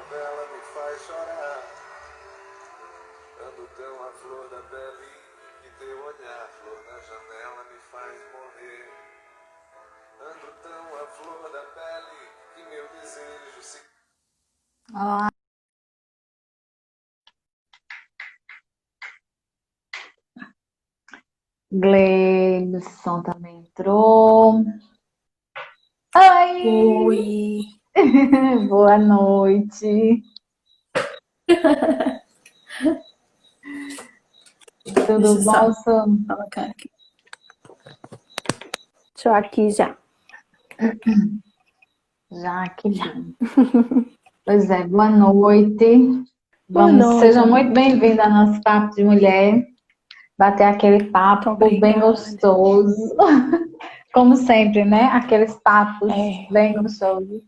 dela me faz chorar. Ando tão à flor da pele que teu olhar, flor da janela, me faz morrer. Ando tão à flor da pele que meu desejo se... Olá, Gleibson também entrou. Oi! Oi. Boa noite. Tudo Deixa eu bom, só Sam? colocar aqui. Deixa eu aqui já. Já que bom. Pois é, boa noite. Boa Seja noite. muito bem-vinda ao nosso Papo de Mulher. Bater aquele Muito papo bem obrigada. gostoso. Como sempre, né? Aqueles papos É, bem gostosos.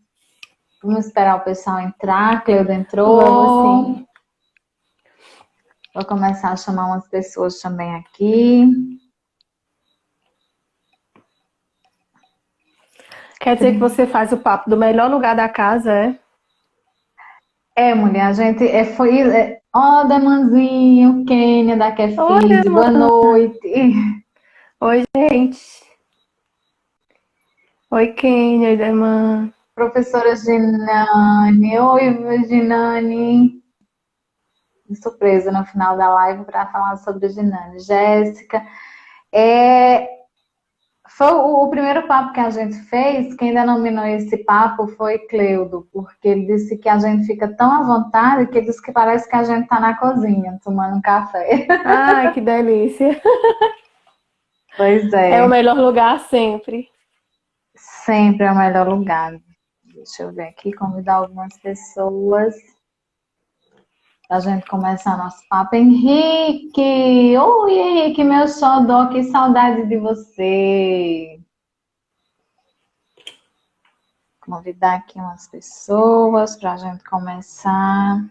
Vamos esperar o pessoal entrar. Cleuda vamos entrou. sim. Vou começar a chamar umas pessoas também aqui. Quer dizer que você faz o papo do melhor lugar da casa, é? Mulher, a gente foi. Ó, Damanzinho, Kênia da Oi, Kefid, irmã. boa noite. Oi, gente. Oi, Kênia, oi, irmã. Professora Ginane, oi, Ginane. Surpresa no final da live para falar sobre Ginane. Jéssica, foi o primeiro papo que a gente fez. Quem denominou esse papo foi Cleudo, porque ele disse que a gente fica tão à vontade que ele disse que parece que a gente está na cozinha tomando um café. Ai, que delícia. Pois É o é, melhor lugar sempre. sempre é o melhor lugar. Deixa eu ver aqui, convidar algumas pessoas para a gente começar nosso papo. Henrique! Oi, Henrique, meu xodó, que saudade de você! Convidar aqui umas pessoas para a gente começar.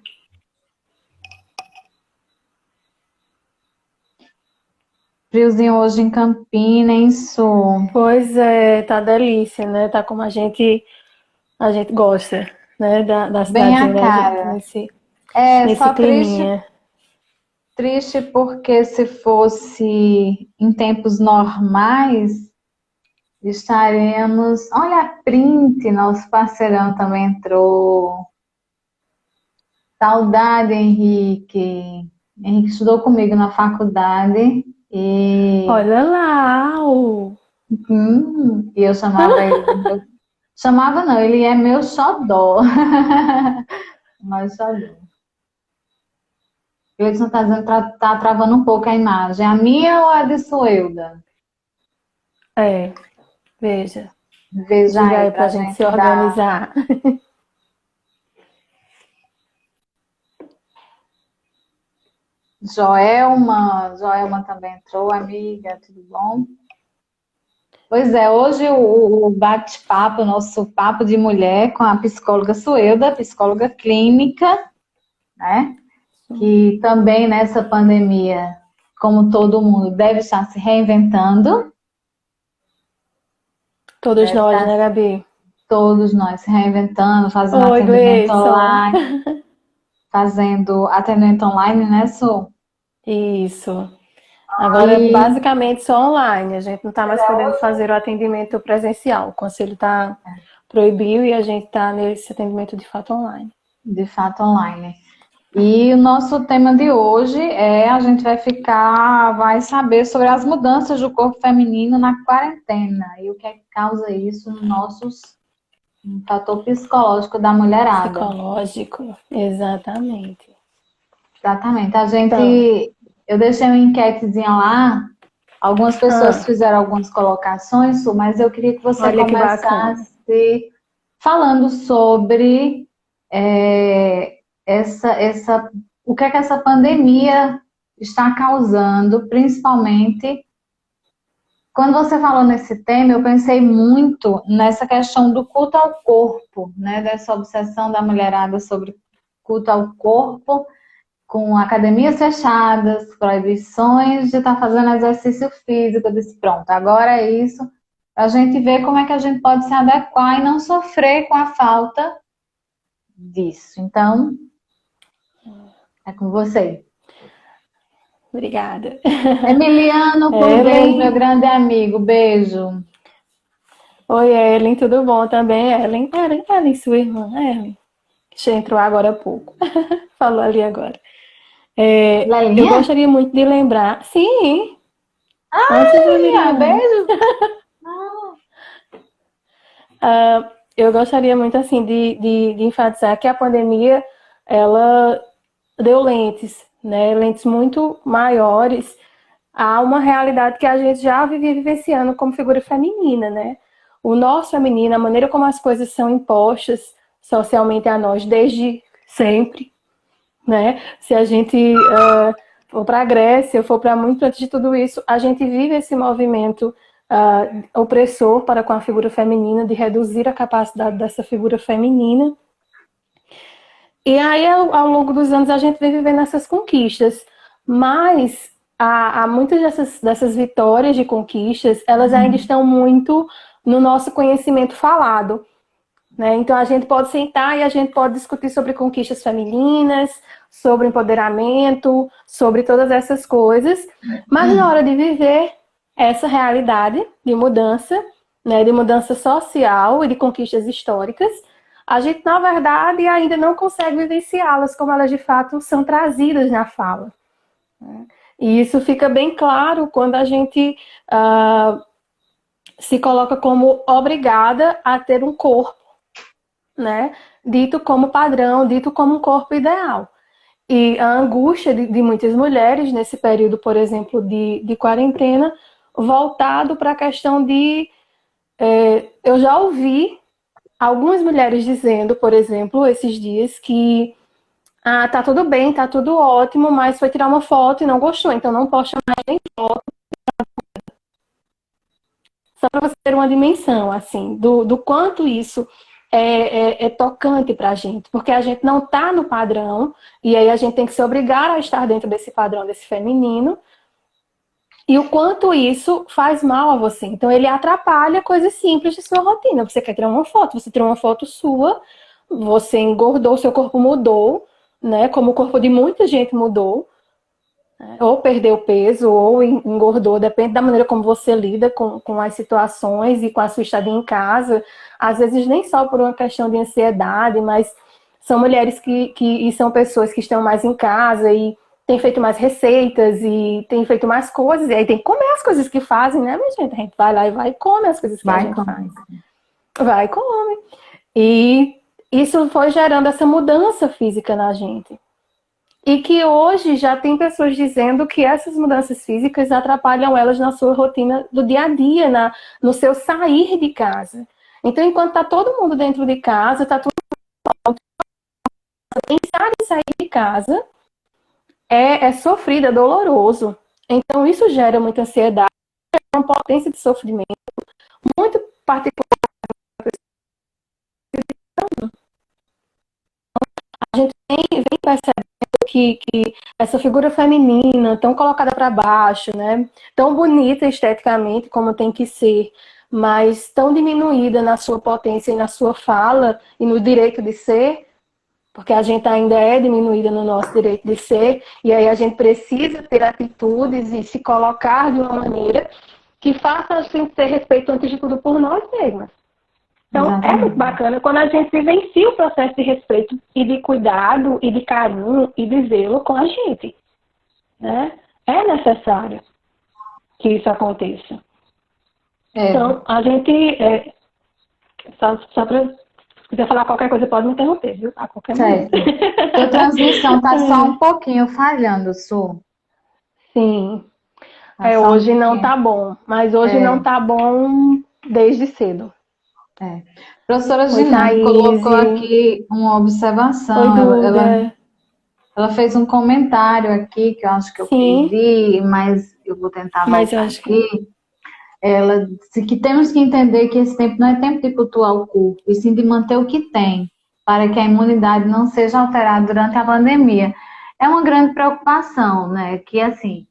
Friozinho hoje em Campinas, hein, Su? Pois é, tá delícia, né? Tá como a gente gosta, né? Da Bem cidadezinha a da gente, cara. nesse Só triste, climinha. triste porque se fosse em tempos normais, estaremos. Olha a Print, nosso parceirão também entrou. Saudade, Henrique. Henrique estudou comigo na faculdade e, Olha lá, e eu chamava ele de meu. Chamava não, ele é meu xodó. Meu xodó. Gleison está dizendo que tá travando um pouco a imagem. A minha ou a de Suelda? é, veja. Veja Diga aí aí pra pra gente se gente dar. organizar. Joelma também entrou, amiga, tudo bom? Pois é, hoje o bate-papo, o nosso papo de mulher com a psicóloga Suelda, psicóloga clínica, né? Que também nessa pandemia, como todo mundo, deve estar se reinventando, Todos deve nós, estar né, Gabi? todos nós se reinventando, Oi, Gleison. fazendo atendimento online, né, Su? Isso. Agora, E basicamente, só online. A gente não está mais podendo fazer o atendimento presencial. O conselho proibiu e a gente está nesse atendimento de fato online. de fato online. E o nosso tema de hoje a gente vai saber sobre as mudanças do corpo feminino na quarentena e o que é que causa isso no fator psicológico da mulherada. Psicológico, exatamente. Exatamente. Então, Eu deixei uma enquetezinha lá, algumas pessoas ah, fizeram algumas colocações, Su, mas eu queria que você olha que bacana. começasse falando sobre o que é que essa pandemia está causando, principalmente. Quando você falou nesse tema, eu pensei muito nessa questão do culto ao corpo, né? Dessa obsessão da mulherada sobre culto ao corpo, com academias fechadas, proibições de estar fazendo exercício físico. Eu disse, pronto, agora é isso. A gente vê como é que a gente pode se adequar e não sofrer com a falta disso. Então, é com você. Obrigada. Emiliano Cruz, meu grande amigo, beijo. Oi, Ellen, tudo bom também? Ellen, sua irmã, Ellen. Que entrou agora há pouco. Falou ali agora. Eu gostaria muito de lembrar. Sim! Antes do Emiliano. Beijo! Eu gostaria muito, assim, de enfatizar que a pandemia, ela deu lentes, né? Lentes muito maiores a uma realidade que a gente já vivia vivenciando como figura feminina, né? O nosso feminino, a maneira como as coisas são impostas socialmente a nós desde sempre, né? Se a gente for para a Grécia, for para muito antes de tudo isso, a gente vive esse movimento opressor para com a figura feminina, de reduzir a capacidade dessa figura feminina. E aí, ao longo dos anos, a gente vem vivendo essas conquistas, mas há muitas dessas vitórias de conquistas, elas ainda estão muito no nosso conhecimento falado, né? Então, a gente pode sentar e a gente pode discutir sobre conquistas femininas, sobre empoderamento, sobre todas essas coisas, mas na hora de viver essa realidade de mudança, né, de mudança social e de conquistas históricas, a gente, na verdade, ainda não consegue vivenciá-las como elas de fato são trazidas na fala. E isso fica bem claro quando a gente se coloca como obrigada a ter um corpo, né, dito como padrão, dito como um corpo ideal. E a angústia de muitas mulheres nesse período, por exemplo, de quarentena, voltado para a questão de... eu já ouvi algumas mulheres dizendo, por exemplo, esses dias, que tá tudo bem, tá tudo ótimo, mas foi tirar uma foto e não gostou, então não posta mais nem foto. Só para você ter uma dimensão, assim, do quanto isso é tocante para a gente, porque a gente não está no padrão, e aí a gente tem que se obrigar a estar dentro desse padrão, desse feminino, e o quanto isso faz mal a você. Então, ele atrapalha coisas simples de sua rotina. Você quer tirar uma foto, você tirou uma foto sua, você engordou, seu corpo mudou, né? Como o corpo de muita gente mudou, né? Ou perdeu peso, ou engordou, depende da maneira como você lida com as situações e com a sua estadia em casa. Às vezes, nem só por uma questão de ansiedade, mas são mulheres e são pessoas que estão mais em casa e tem feito mais receitas e tem feito mais coisas, e aí tem que comer as coisas que fazem, né, minha gente? A gente vai lá e vai e come as coisas que a gente faz. Vai e come. E isso foi gerando essa mudança física na gente. E que hoje já tem pessoas dizendo que essas mudanças físicas atrapalham elas na sua rotina do dia a dia, no seu sair de casa. Então, enquanto tá todo mundo dentro de casa, tá tudo pensar em sair de casa é sofrido, é doloroso. Então, isso gera muita ansiedade, uma potência de sofrimento muito particular. A gente vem percebendo que essa figura feminina, tão colocada para baixo, né, tão bonita esteticamente como tem que ser, mas tão diminuída na sua potência e na sua fala e no direito de ser, porque a gente ainda é diminuída no nosso direito de ser, e aí a gente precisa ter atitudes e se colocar de uma maneira que faça a gente ter respeito, antes de tudo, por nós mesmas. Então, é muito bacana quando a gente vivencia o processo de respeito e de cuidado e de carinho e de zelo com a gente, né? É necessário que isso aconteça. Então, a gente... só para... Se quiser falar qualquer coisa, pode me interromper, viu? A qualquer momento. A transmissão tá só um pouquinho falhando, Su. Sim. Hoje não tá bom. Mas hoje não tá bom desde cedo. Professora Gina colocou aqui uma observação. Ela fez um comentário aqui, que eu acho que eu perdi, mas eu vou tentar voltar aqui. Ela disse que temos que entender que esse tempo não é tempo de cultuar o corpo, e sim de manter o que tem, para que a imunidade não seja alterada durante a pandemia. É uma grande preocupação, né? Que, assim,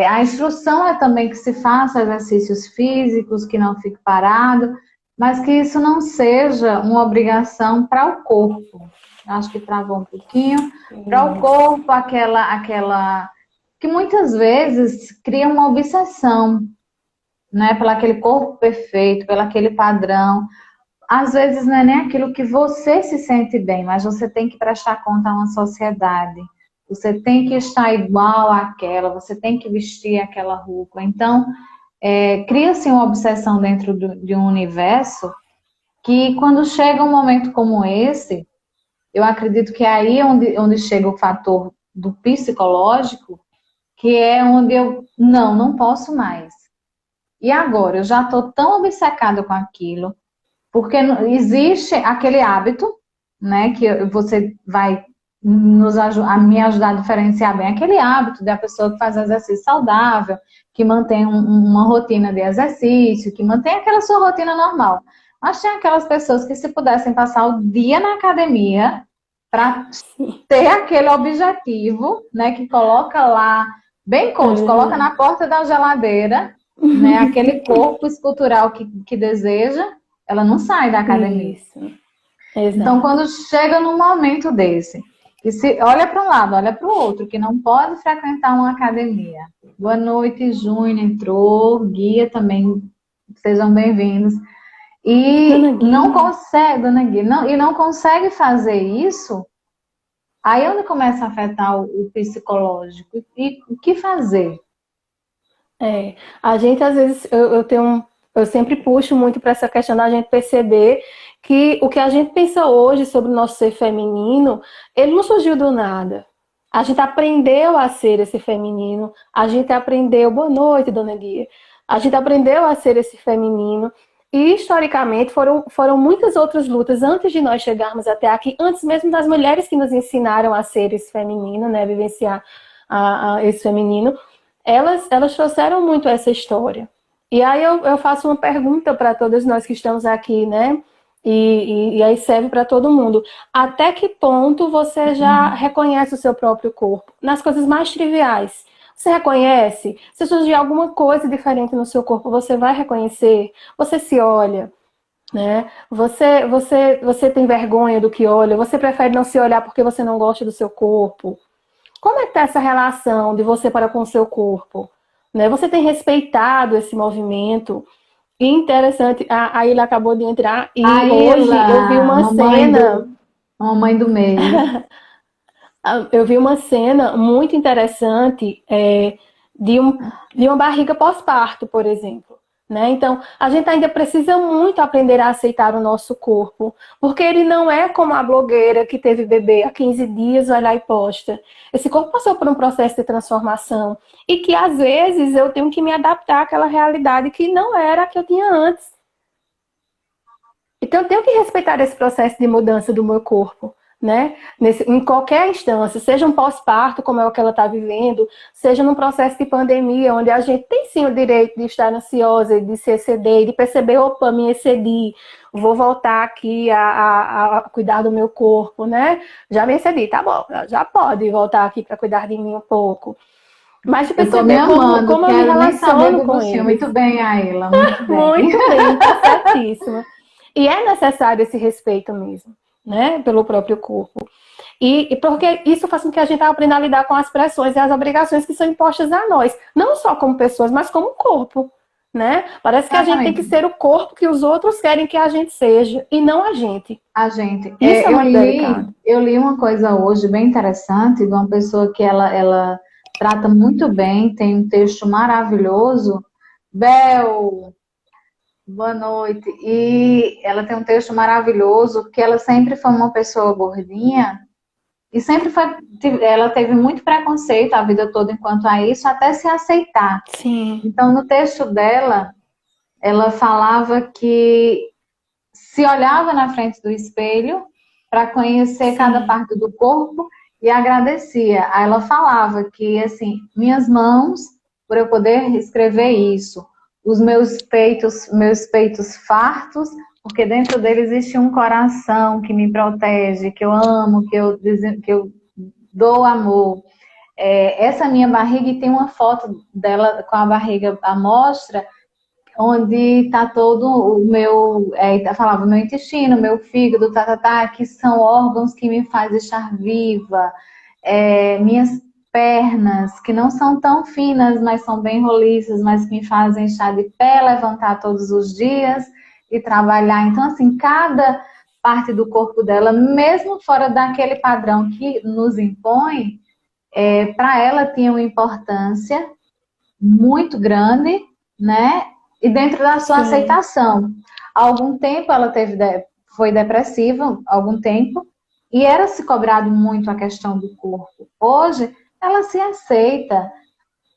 a instrução é também que se faça exercícios físicos, que não fique parado, mas que isso não seja uma obrigação para o corpo. Acho que travou um pouquinho. Para o corpo, aquela que muitas vezes cria uma obsessão, né, pelo aquele corpo perfeito, pelo aquele padrão. Às vezes não é nem aquilo que você se sente bem, mas você tem que prestar conta a uma sociedade. Você tem que estar igual àquela, você tem que vestir aquela roupa. Então, cria-se uma obsessão dentro de um universo que, quando chega um momento como esse, eu acredito que é aí onde chega o fator do psicológico, que é onde eu, não posso mais. E agora? Eu já estou tão obcecada com aquilo, porque existe aquele hábito, né, que você vai me ajudar a diferenciar bem aquele hábito da pessoa que faz exercício saudável, que mantém uma rotina de exercício, que mantém aquela sua rotina normal. Mas tem aquelas pessoas que, se pudessem passar o dia na academia para ter aquele objetivo, né, que coloca lá, bem coach, coloca na porta da geladeira, né, aquele corpo escultural que deseja, ela não sai da academia. Isso. Exato. Então, quando chega num momento desse, que se olha para um lado, olha para o outro, que não pode frequentar uma academia. Boa noite, Júnior entrou, Guia também, sejam bem-vindos. E não consegue, Dona Guia, não consegue fazer isso, aí é onde começa a afetar o psicológico. E o que fazer? A gente, às vezes, eu sempre puxo muito para essa questão da gente perceber que o que a gente pensa hoje sobre o nosso ser feminino, ele não surgiu do nada. A gente aprendeu a ser esse feminino, a gente aprendeu, boa noite, Dona Guia, a gente aprendeu a ser esse feminino, e historicamente foram muitas outras lutas antes de nós chegarmos até aqui, antes mesmo das mulheres que nos ensinaram a ser esse feminino, né, vivenciar esse feminino. Elas trouxeram muito essa história. E aí eu faço uma pergunta para todas nós que estamos aqui, né? E aí serve para todo mundo. Até que ponto você já reconhece o seu próprio corpo? Nas coisas mais triviais. Você reconhece? Se surgir alguma coisa diferente no seu corpo, você vai reconhecer? Você se olha, né? Você tem vergonha do que olha? Você prefere não se olhar porque você não gosta do seu corpo? Como é que tá essa relação de você para com o seu corpo? Né? Você tem respeitado esse movimento? E interessante, a Ilha acabou de entrar e hoje eu vi uma cena... Mamãe do meio. Eu vi uma cena muito interessante de uma barriga pós-parto, por exemplo. Né? Então, a gente ainda precisa muito aprender a aceitar o nosso corpo, porque ele não é como a blogueira que teve bebê há 15 dias, vai lá e posta. Esse corpo passou por um processo de transformação e que, às vezes, eu tenho que me adaptar àquela realidade que não era a que eu tinha antes. Então, eu tenho que respeitar esse processo de mudança do meu corpo. Né? Em qualquer instância, seja um pós-parto, como é o que ela está vivendo, seja num processo de pandemia, onde a gente tem sim o direito de estar ansiosa, de se exceder, de perceber, opa, me excedi, vou voltar aqui a cuidar do meu corpo, né? Já me excedi, tá bom, já pode voltar aqui para cuidar de mim um pouco. Mas de perceber como eu me relaciono com ele. Muito bem, Aila, muito bem. Muito bem, tá certíssima. E é necessário esse respeito mesmo. Né, pelo próprio corpo. E porque isso faz com que a gente aprenda a lidar com as pressões e as obrigações que são impostas a nós, não só como pessoas, mas como corpo, né? Parece que a gente tem que ser o corpo que os outros querem que a gente seja, e não a gente. A gente. Isso é muito delicado. Eu li uma coisa hoje bem interessante de uma pessoa que ela trata muito bem, tem um texto maravilhoso. Bel, boa noite. E ela tem um texto maravilhoso, que ela sempre foi uma pessoa gordinha e sempre ela teve muito preconceito a vida toda enquanto a isso, até se aceitar. Sim. Então, no texto dela, ela falava que se olhava na frente do espelho para conhecer cada parte do corpo e agradecia. Aí ela falava que, assim, minhas mãos, por eu poder escrever isso, os meus peitos fartos, porque dentro dele existe um coração que me protege, que eu amo, que eu dou amor. Essa minha barriga, e tem uma foto dela com a barriga à mostra, onde está todo o meu, falava meu intestino, meu fígado, que são órgãos que me fazem estar viva, minhas pernas, que não são tão finas, mas são bem roliças, mas que me fazem estar de pé, levantar todos os dias e trabalhar. Então, assim, cada parte do corpo dela, mesmo fora daquele padrão que nos impõe, para ela tinha uma importância muito grande, né? E dentro da sua Sim. aceitação. Há algum tempo ela foi depressiva, algum tempo, e era se cobrado muito a questão do corpo. Hoje, ela se aceita.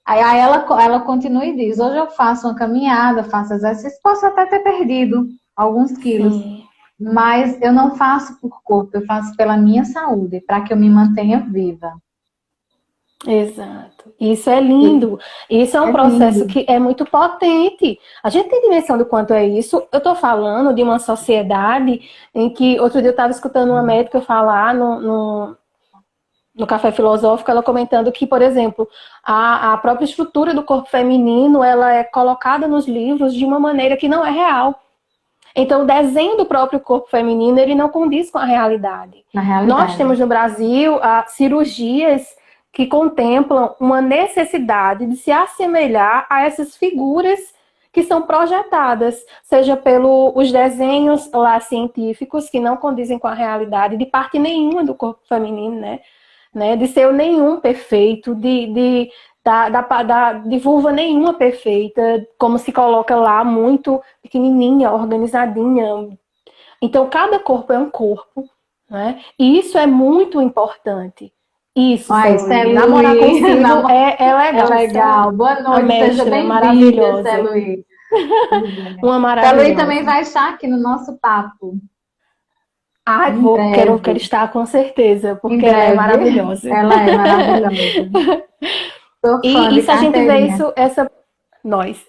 Aí ela continua e diz, hoje eu faço uma caminhada, faço exercício, posso até ter perdido alguns quilos, Sim. mas eu não faço por corpo, eu faço pela minha saúde, para que eu me mantenha viva. Exato. Isso é lindo. Isso é um processo lindo. que é muito potente. A gente tem dimensão do quanto é isso. Eu estou falando de uma sociedade em que, outro dia eu estava escutando uma médica falar no Café Filosófico, ela comentando que, por exemplo, a própria estrutura do corpo feminino, ela é colocada nos livros de uma maneira que não é real. Então, o desenho do próprio corpo feminino, ele não condiz com a realidade. Na realidade. Nós temos no Brasil cirurgias que contemplam uma necessidade de se assemelhar a essas figuras que são projetadas, seja pelos desenhos lá científicos que não condizem com a realidade de parte nenhuma do corpo feminino, né? De ser nenhum perfeito, de vulva nenhuma perfeita, como se coloca lá, muito pequenininha, organizadinha. Então, cada corpo é um corpo, né? E isso é muito importante. Isso, Celuí. Namorar consigo é legal. É legal. Boa noite, seja bem-vinda, maravilhosa. Celuí. Uma maravilhosa. Celuí também vai estar aqui no nosso papo. Quero estar com certeza, porque ela é maravilhosa. Ela é maravilhosa. E se a gente vê isso, nós.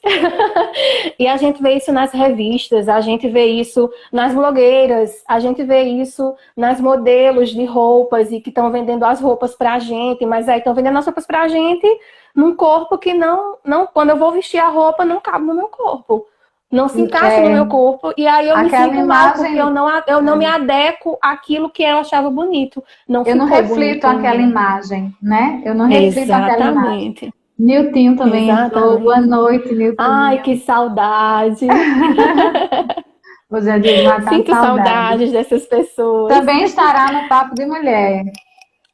E a gente vê isso nas revistas, a gente vê isso nas blogueiras, a gente vê isso nas modelos de roupas e que estão vendendo as roupas pra gente, mas aí estão vendendo as roupas pra gente num corpo que não, quando eu vou vestir a roupa, não cabe no meu corpo. Não se encaixa no meu corpo, e aí eu me sinto mal, porque eu não me adequo àquilo que eu achava bonito. Eu não reflito aquela imagem, né? Eu não reflito aquela imagem. Niltinho também entrou. Boa noite, Niltinho. Ai, que saudade. Hoje é dia de matar Sinto saudades dessas pessoas. Também estará no Papo de Mulher.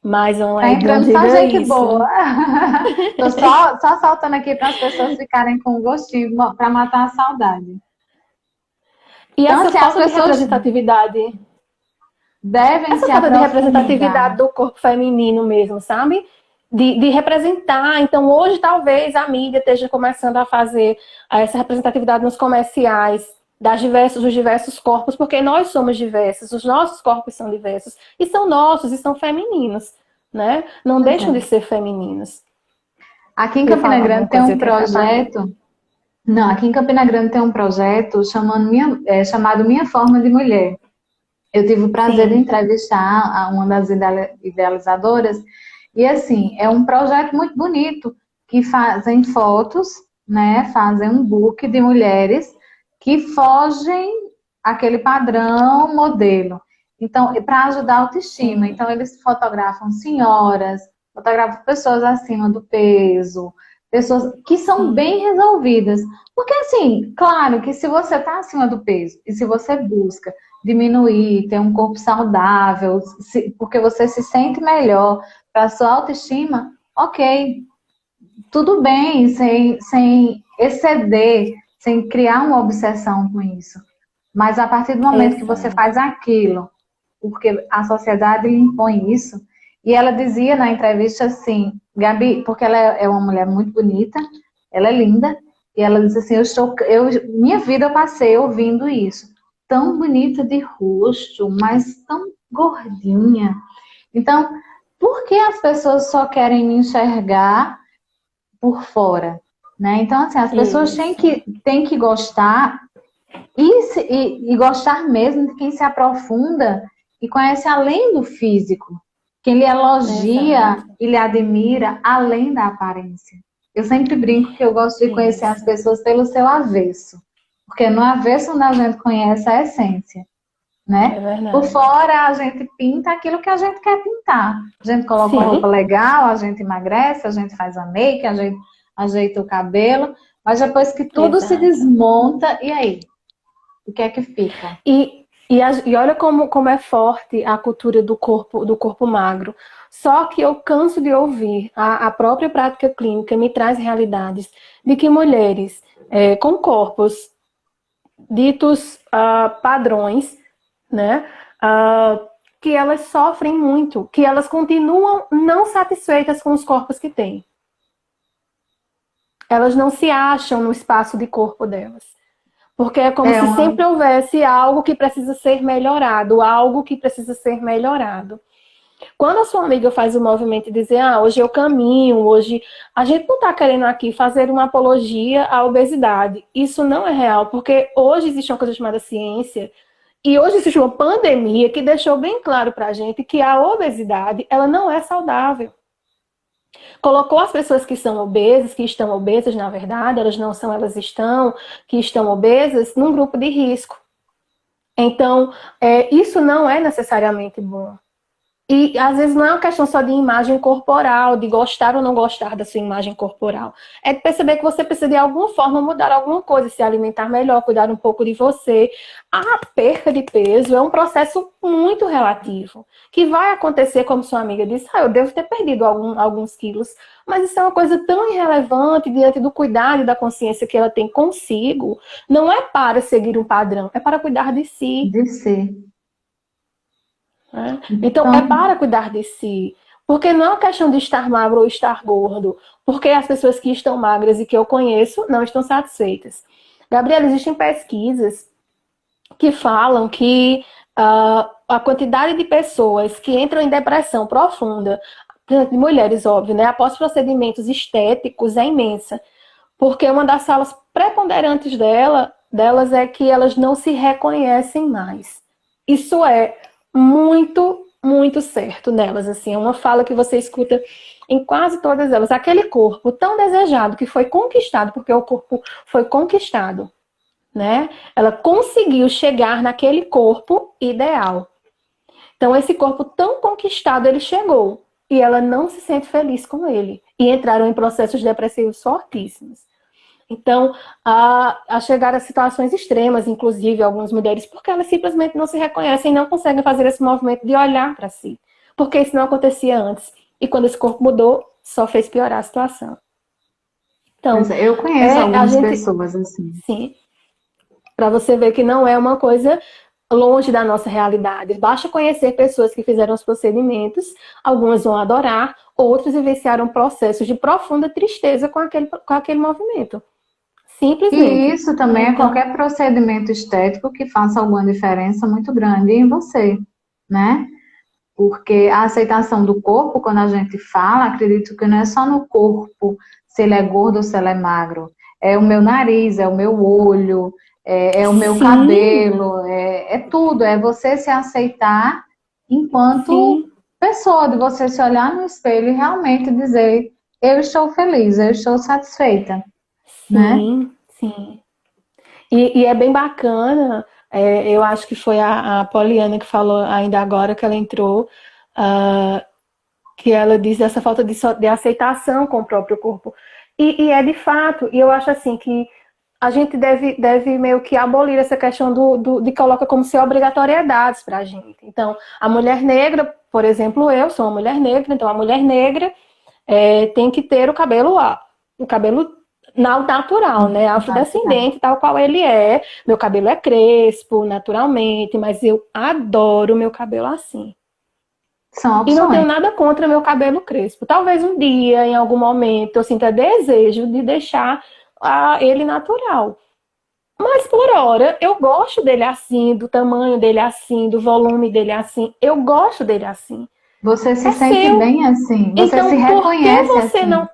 Mais uma tá entrando só gente boa. Tô só saltando aqui para as pessoas ficarem com gostinho para matar a saudade. E então, essa falta de representatividade devem essa falta de representatividade do corpo feminino mesmo, sabe? De representar. Então, hoje, talvez, a mídia esteja começando a fazer essa representatividade nos comerciais dos diversos corpos, porque nós somos diversos, os nossos corpos são diversos, e são nossos, e são femininos, né? Não deixam de ser femininos. Aqui em Campina Grande tem um projeto... Não, aqui em Campina Grande tem um projeto chamado Minha Forma de Mulher. Eu tive o prazer de entrevistar uma das idealizadoras, e assim, é um projeto muito bonito, que fazem fotos, né, fazem um book de mulheres que fogem aquele padrão modelo. Então, para ajudar a autoestima. Então, eles fotografam senhoras, fotografam pessoas acima do peso, pessoas que são bem resolvidas. Porque, assim, claro que se você está acima do peso e se você busca diminuir, ter um corpo saudável, porque você se sente melhor para a sua autoestima, ok, tudo bem, sem exceder, sem criar uma obsessão com isso. Mas a partir do momento que você faz aquilo, porque a sociedade lhe impõe isso, e ela dizia na entrevista assim, Gabi, porque ela é uma mulher muito bonita, ela é linda, e ela diz assim, minha vida eu passei ouvindo isso, tão bonita de rosto, mas tão gordinha. Então, por que as pessoas só querem me enxergar por fora? Né? Então, assim, as pessoas têm que gostar e gostar mesmo de quem se aprofunda e conhece além do físico. Quem lhe elogia e lhe admira além da aparência. Eu sempre brinco que eu gosto de conhecer as pessoas pelo seu avesso. Porque no avesso onde a gente conhece a essência, né? É verdade. Por fora a gente pinta aquilo que a gente quer pintar. A gente coloca uma Sim. roupa legal, a gente emagrece, a gente faz a make, a gente ajeita o cabelo, mas depois que tudo se Exato. desmonta, e aí? O que é que fica? E olha como é forte a cultura do corpo magro. Só que eu canso de ouvir, a própria prática clínica me traz realidades de que mulheres com corpos ditos padrões, né, que elas sofrem muito, que elas continuam não satisfeitas com os corpos que têm. Elas não se acham no espaço de corpo delas. Porque é como se sempre houvesse algo que precisa ser melhorado, algo que precisa ser melhorado. Quando a sua amiga faz o movimento e diz, hoje eu caminho, hoje... A gente não está querendo aqui fazer uma apologia à obesidade. Isso não é real, porque hoje existe uma coisa chamada ciência, e hoje existe uma pandemia que deixou bem claro para a gente que a obesidade, ela não é saudável. Colocou as pessoas que são obesas, que estão obesas, na verdade, elas não são, elas estão, que estão obesas, num grupo de risco. Então, isso não é necessariamente bom. E, às vezes, não é uma questão só de imagem corporal, de gostar ou não gostar da sua imagem corporal. É de perceber que você precisa, de alguma forma, mudar alguma coisa, se alimentar melhor, cuidar um pouco de você. A perca de peso é um processo muito relativo, que vai acontecer, como sua amiga disse, eu devo ter perdido alguns quilos, mas isso é uma coisa tão irrelevante diante do cuidado e da consciência que ela tem consigo. Não é para seguir um padrão, é para cuidar de si. De si. Então, é para cuidar de si. Porque não é uma questão de estar magro ou estar gordo. Porque as pessoas que estão magras e que eu conheço não estão satisfeitas. Gabriela, existem pesquisas que falam que a quantidade de pessoas que entram em depressão profunda, de mulheres, óbvio, né, após procedimentos estéticos, é imensa. Porque uma das falas preponderantes delas é que elas não se reconhecem mais. Isso é muito, muito certo nelas, assim, é uma fala que você escuta em quase todas elas. Aquele corpo tão desejado que foi conquistado, porque o corpo foi conquistado, né? Ela conseguiu chegar naquele corpo ideal. Então, esse corpo tão conquistado, ele chegou e ela não se sente feliz com ele. E entraram em processos depressivos fortíssimos. Então, a chegar a situações extremas, inclusive algumas mulheres, porque elas simplesmente não se reconhecem e não conseguem fazer esse movimento de olhar para si. Porque isso não acontecia antes. E quando esse corpo mudou, só fez piorar a situação. Então, eu conheço algumas pessoas assim. Sim. Para você ver que não é uma coisa longe da nossa realidade. Basta conhecer pessoas que fizeram os procedimentos, algumas vão adorar, outras vivenciaram processos de profunda tristeza com aquele movimento. Simplesmente. E isso também é qualquer procedimento estético que faça alguma diferença muito grande em você, né? Porque a aceitação do corpo, quando a gente fala, acredito que não é só no corpo, se ele é gordo ou se ele é magro. É o meu nariz, é o meu olho, é o meu cabelo, é tudo. É você se aceitar enquanto pessoa, de você se olhar no espelho e realmente dizer, eu estou feliz, eu estou satisfeita. Sim, sim. E é bem bacana, eu acho que foi a Poliana que falou ainda agora que ela entrou, que ela diz dessa falta de aceitação com o próprio corpo. E é de fato, e eu acho assim que a gente deve meio que abolir essa questão de coloca como se obrigatoriedades pra gente. Então, a mulher negra, por exemplo, eu sou uma mulher negra, então a mulher negra tem que ter o cabelo natural, né? Afrodescendente, tal qual ele é. Meu cabelo é crespo, naturalmente, mas eu adoro meu cabelo assim. São opções. E não tenho nada contra meu cabelo crespo. Talvez um dia, em algum momento, eu sinta desejo de deixar ele natural. Mas por hora, eu gosto dele assim, do tamanho dele assim, do volume dele assim. Eu gosto dele assim. Você se sente bem assim. Você então, se reconhece por que você assim. não...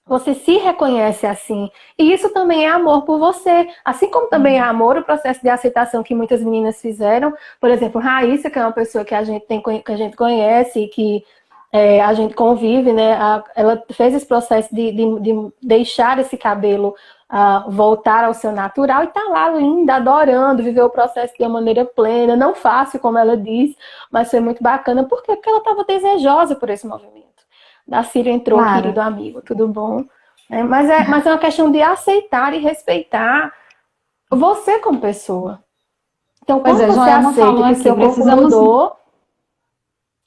Você se reconhece assim. E isso também é amor por você. Assim como também é amor o processo de aceitação que muitas meninas fizeram. Por exemplo, Raíssa, que é uma pessoa que a gente conhece e que a gente convive, né? Ela fez esse processo de deixar esse cabelo voltar ao seu natural e tá lá linda, adorando, viver o processo de uma maneira plena, não fácil, como ela diz, mas foi muito bacana. Por quê? Porque ela estava desejosa por esse movimento. Dacílio entrou, Claro. querido amigo, tudo bom? Mas é uma questão de aceitar e respeitar você como pessoa. Então, Pois quando é, você Joelma aceita falou que aqui, seu corpo mudou,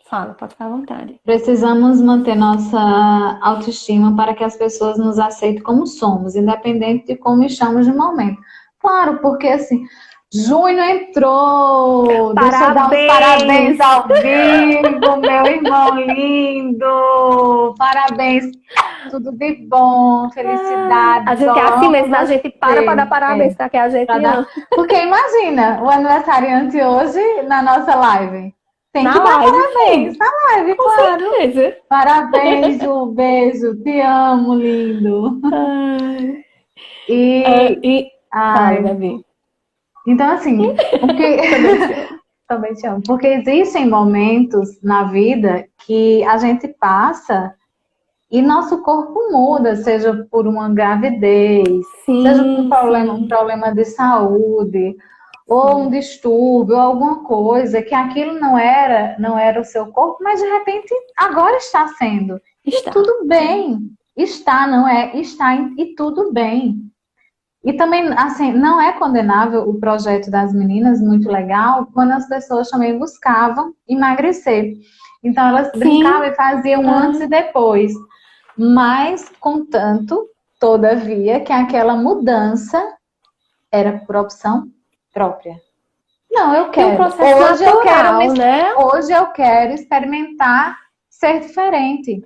fala, pode ficar à vontade. precisamos manter nossa autoestima para que as pessoas nos aceitem como somos, independente de como estamos no momento. Claro, porque assim, junho entrou, deixa eu dar uns parabéns ao vivo, meu irmão lindo, parabéns, tudo de bom, felicidade. A gente é assim mesmo, a gente para você. dar parabéns para que a gente ama. Porque imagina, o aniversariante hoje na nossa live. Tem Na que dar live, parabéns sim. na live, Com claro. certeza. Parabéns, Ju, beijo, te amo, lindo. E, Fala, ai, Gabi. então assim, porque Também te amo. também te amo, porque existem momentos na vida que a gente passa e nosso corpo muda, seja por uma gravidez, seja por um problema de saúde, ou um distúrbio, ou alguma coisa, que aquilo não era o seu corpo, mas de repente agora está sendo. Está. E tudo bem. Está, não é? Está e tudo bem. E também, assim, não é condenável o projeto das meninas, muito legal, quando as pessoas também buscavam emagrecer. Então, elas brincavam e faziam antes e depois. Mas, contanto, todavia, que aquela mudança era por opção própria. Não, eu quero. Um processo hoje natural, eu quero né? Hoje eu quero experimentar ser diferente.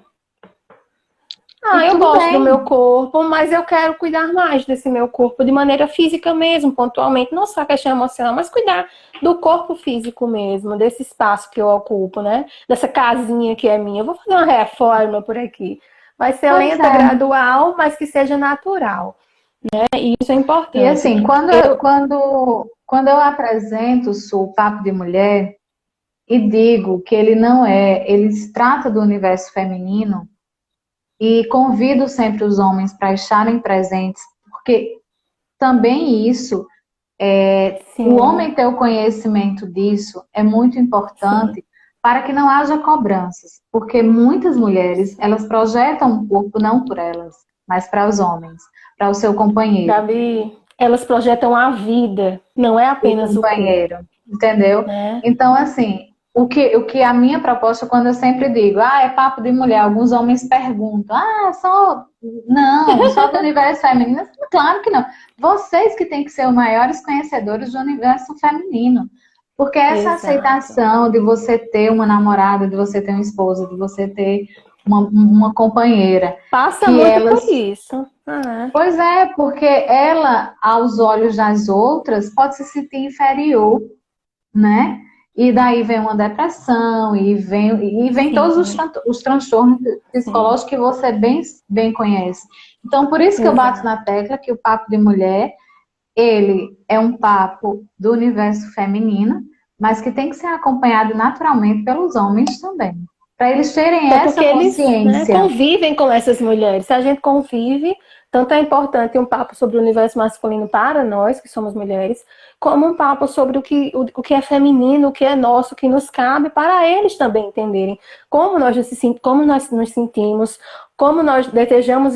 Eu gosto bem. do meu corpo, mas eu quero cuidar mais desse meu corpo de maneira física mesmo, pontualmente, não só a questão emocional, mas cuidar do corpo físico mesmo, desse espaço que eu ocupo, né? Dessa casinha que é minha. Eu vou fazer uma reforma por aqui. Vai ser lenta, gradual, mas que seja natural, né? E isso é importante. E assim, quando eu apresento o Papo de Mulher e digo que ele se trata do universo feminino, e convido sempre os homens para estarem presentes, porque também isso, o homem ter o conhecimento disso é muito importante para que não haja cobranças, porque muitas mulheres, elas projetam um corpo não por elas, mas para os homens, para o seu companheiro. Gabi, elas projetam a vida, não é apenas o companheiro, entendeu? Né? Então, assim, o que a minha proposta, quando eu sempre digo, é papo de mulher, alguns homens perguntam, só do universo feminino? Claro que não. Vocês que têm que ser os maiores conhecedores do universo feminino. Porque essa aceitação de você ter uma namorada, de você ter uma esposa, de você ter uma companheira. Passa muito por isso. Pois é, porque ela, aos olhos das outras, pode se sentir inferior, né? E daí vem uma depressão, e vem todos os transtornos psicológicos que você bem conhece. Então, por isso que eu bato na tecla que o Papo de Mulher, ele é um papo do universo feminino, mas que tem que ser acompanhado naturalmente pelos homens também. Para eles terem essa consciência. Eles, convivem com essas mulheres. Se a gente convive, tanto é importante um papo sobre o universo masculino para nós, que somos mulheres, como um papo sobre o que é feminino, o que é nosso, o que nos cabe, para eles também entenderem como nós nos sentimos, como nós desejamos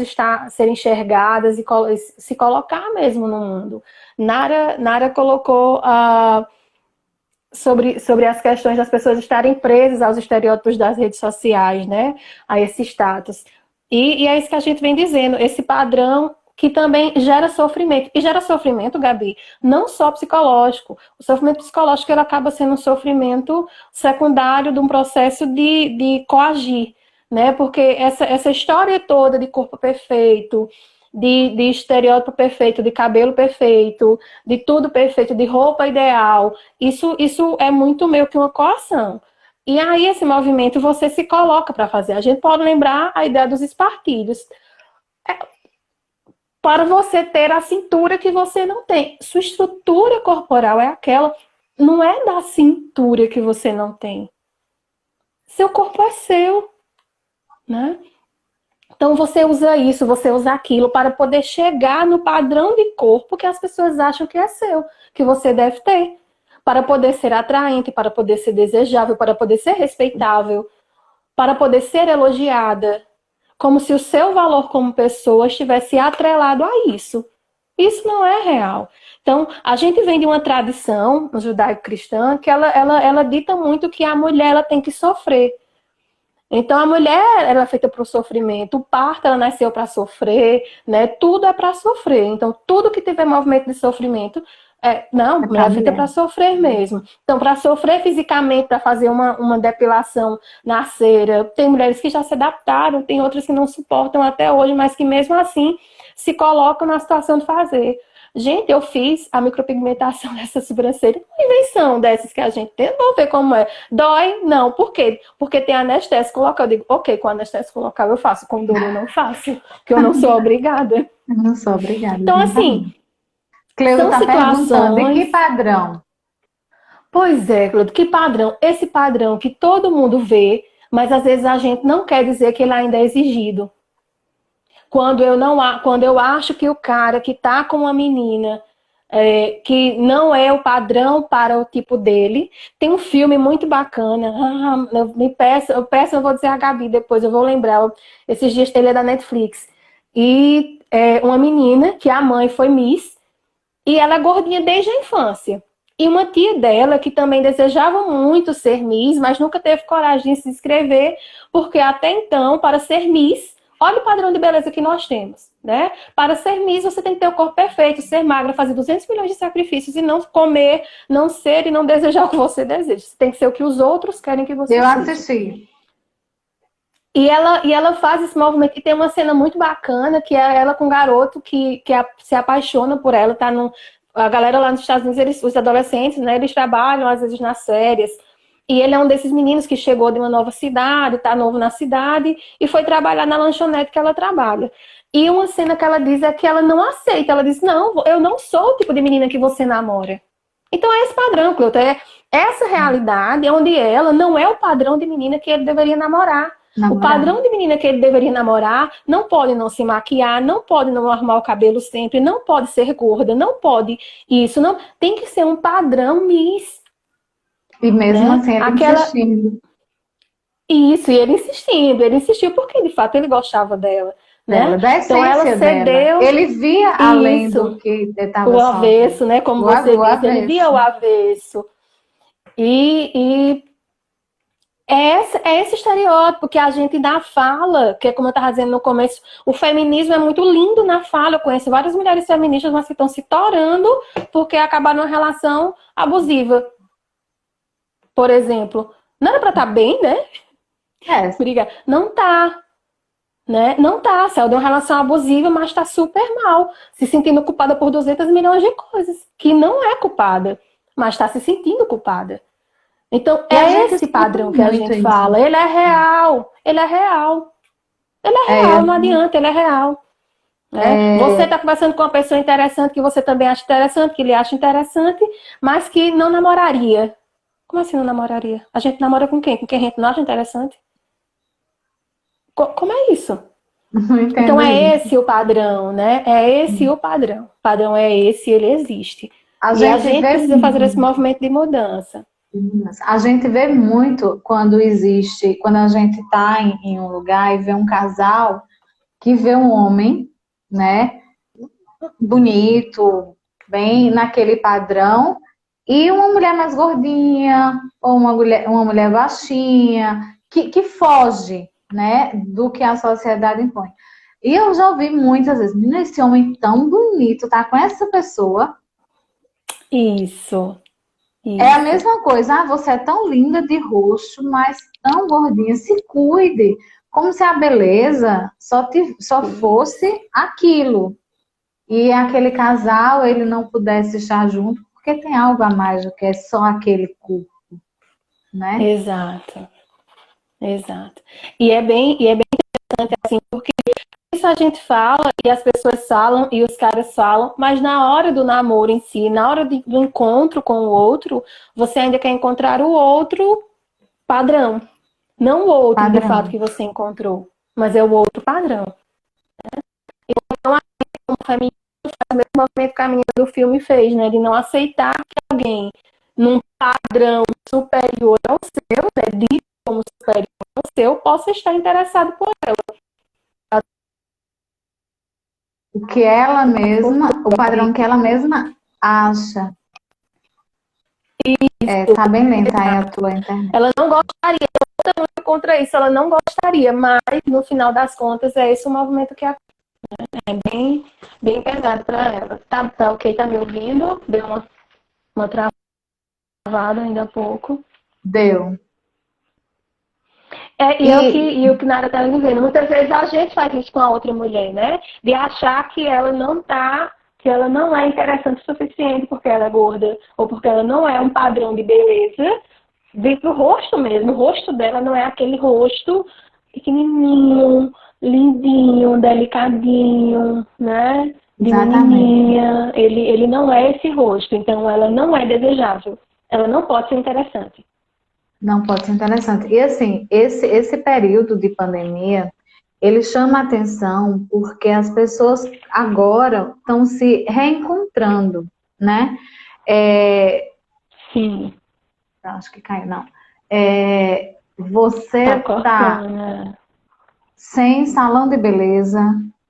ser enxergadas e se colocar mesmo no mundo. Nara colocou sobre as questões das pessoas estarem presas aos estereótipos das redes sociais, né? A esse status. E é isso que a gente vem dizendo, esse padrão que também gera sofrimento. E gera sofrimento, Gabi, não só psicológico. O sofrimento psicológico ele acaba sendo um sofrimento secundário de um processo de coagir, né? Porque essa história toda de corpo perfeito, de estereótipo perfeito, de cabelo perfeito, de tudo perfeito, de roupa ideal, isso é muito meio que uma coação. E aí esse movimento você se coloca para fazer. A gente pode lembrar a ideia dos espartilhos. Para você ter a cintura que você não tem. Sua estrutura corporal é aquela, não é da cintura que você não tem. Seu corpo é seu, né? Então você usa isso, você usa aquilo para poder chegar no padrão de corpo que as pessoas acham que é seu, que você deve ter, para poder ser atraente, para poder ser desejável, para poder ser respeitável, para poder ser elogiada, como se o seu valor como pessoa estivesse atrelado a isso. Isso não é real. Então, a gente vem de uma tradição judaico-cristã que ela dita muito que a mulher ela tem que sofrer. Então, a mulher ela é feita para o sofrimento, o parto ela nasceu para sofrer, né? Tudo é para sofrer. Então, tudo que tiver movimento de sofrimento, não, a mulher é feita para sofrer mesmo. Então, para sofrer fisicamente, para fazer uma depilação na cera, tem mulheres que já se adaptaram, tem outras que não suportam até hoje, mas que mesmo assim se colocam na situação de fazer. Gente, eu fiz a micropigmentação dessa sobrancelha, uma invenção dessas que a gente tem, vou ver como é. Dói? Não. Por quê? Porque tem anestésico local. Eu digo, ok, com anestésico local eu faço, com dor eu não faço, porque eu não sou obrigada. Eu não sou obrigada. Então, assim, Cleusa são está perguntando, situações... e que padrão? Pois é, Cleusa, que padrão? Esse padrão que todo mundo vê, mas às vezes a gente não quer dizer que ele ainda é exigido. Quando eu acho que o cara que tá com uma menina que não é o padrão para o tipo dele, tem um filme muito bacana. Eu vou dizer a Gabi depois, eu vou lembrar. Esses dias ele é da Netflix. E uma menina que a mãe foi Miss e ela é gordinha desde a infância. E uma tia dela que também desejava muito ser Miss, mas nunca teve coragem de se inscrever, porque até então, para ser Miss, olha o padrão de beleza que nós temos, né? Para ser Miss, você tem que ter o corpo perfeito, ser magra, fazer 200 milhões de sacrifícios e não comer, não ser e não desejar o que você deseja. Você tem que ser o que os outros querem que você Eu seja. assisti. E ela faz esse movimento. E tem uma cena muito bacana, que é ela com um garoto que se apaixona por ela. A galera lá nos Estados Unidos, os adolescentes, né? Eles trabalham, às vezes, nas férias. E ele é um desses meninos que chegou de uma nova cidade, tá novo na cidade, e foi trabalhar na lanchonete que ela trabalha. E uma cena que ela diz é que ela não aceita. Ela diz, não, eu não sou o tipo de menina que você namora. Então é esse padrão, Cleuta. É essa realidade onde ela não é o padrão de menina que ele deveria namorar. O padrão de menina que ele deveria namorar não pode não se maquiar, não pode não arrumar o cabelo sempre, não pode ser gorda, não pode isso. Não tem que ser um padrão Miss. E mesmo assim ele insistindo. Isso, e ele insistiu porque de fato ele gostava dela. Né? Da essência então ela cedeu. Dela. Ele via além do que estava o avesso, né? Como você disse, ele via o avesso. E é esse estereótipo que a gente dá fala, que é como eu estava dizendo no começo, o feminismo é muito lindo na fala. Eu conheço várias mulheres feministas, mas que estão se torando porque acabaram numa relação abusiva. Por exemplo. Não era pra estar bem, né? Briga. Não tá. Né? Não tá. Saiu de uma relação abusiva, mas tá super mal. Se sentindo culpada por 200 milhões de coisas. Que não é culpada, mas tá se sentindo culpada. Então, é esse padrão que a gente fala. Ele é real. Ele é real. Ele é real, não adianta, ele é real. Né? Você tá conversando com uma pessoa interessante que você também acha interessante, que ele acha interessante, mas que não namoraria. Como assim não namoraria? A gente namora com quem? Com quem a gente não acha interessante? Como é isso? Então é esse o padrão, né? É esse o padrão. O padrão é esse, ele existe. E a gente precisa fazer esse movimento de mudança. A gente vê muito quando a gente está em um lugar e vê um casal que vê um homem, né, bonito, bem naquele padrão, e uma mulher mais gordinha, ou uma mulher baixinha, que foge, né, do que a sociedade impõe. E eu já ouvi muitas vezes, esse homem tão bonito, tá com essa pessoa. Isso. É a mesma coisa, você é tão linda de rosto, mas tão gordinha, se cuide, como se a beleza só fosse aquilo. E aquele casal, ele não pudesse estar junto, porque tem algo a mais do que é só aquele corpo, né? Exato. E é bem interessante, assim, porque isso a gente fala, e as pessoas falam, e os caras falam, mas na hora do namoro em si, na hora do encontro com o outro, você ainda quer encontrar o outro padrão. Não o outro, de fato, que você encontrou. mas é o outro padrão. Então, como feminino faz o mesmo movimento que a menina do filme fez, né? De não aceitar que alguém num padrão superior ao seu, né? Dito como superior ao seu, possa estar interessado por ela. O que ela mesma, o padrão que ela mesma acha. Tá bem lenta aí a tua internet. Ela não gostaria, eu luto muito contra isso, ela não gostaria, mas no final das contas é esse o movimento que é bem, bem pesado para ela. Tá ok, tá me ouvindo? Deu uma travada ainda há pouco. Deu. E o que Nara tá dizendo, muitas vezes a gente faz isso com a outra mulher, né? De achar que ela não é interessante o suficiente porque ela é gorda, ou porque ela não é um padrão de beleza, vem pro rosto mesmo. O rosto dela não é aquele rosto pequenininho, lindinho, delicadinho, né? De menininha. Ele não é esse rosto, então ela não é desejável. Ela não pode ser interessante. Não pode ser interessante. E assim, esse período de pandemia, ele chama a atenção porque as pessoas agora estão se reencontrando, né? Sim. Acho que caiu, não. Você tá sem salão de beleza,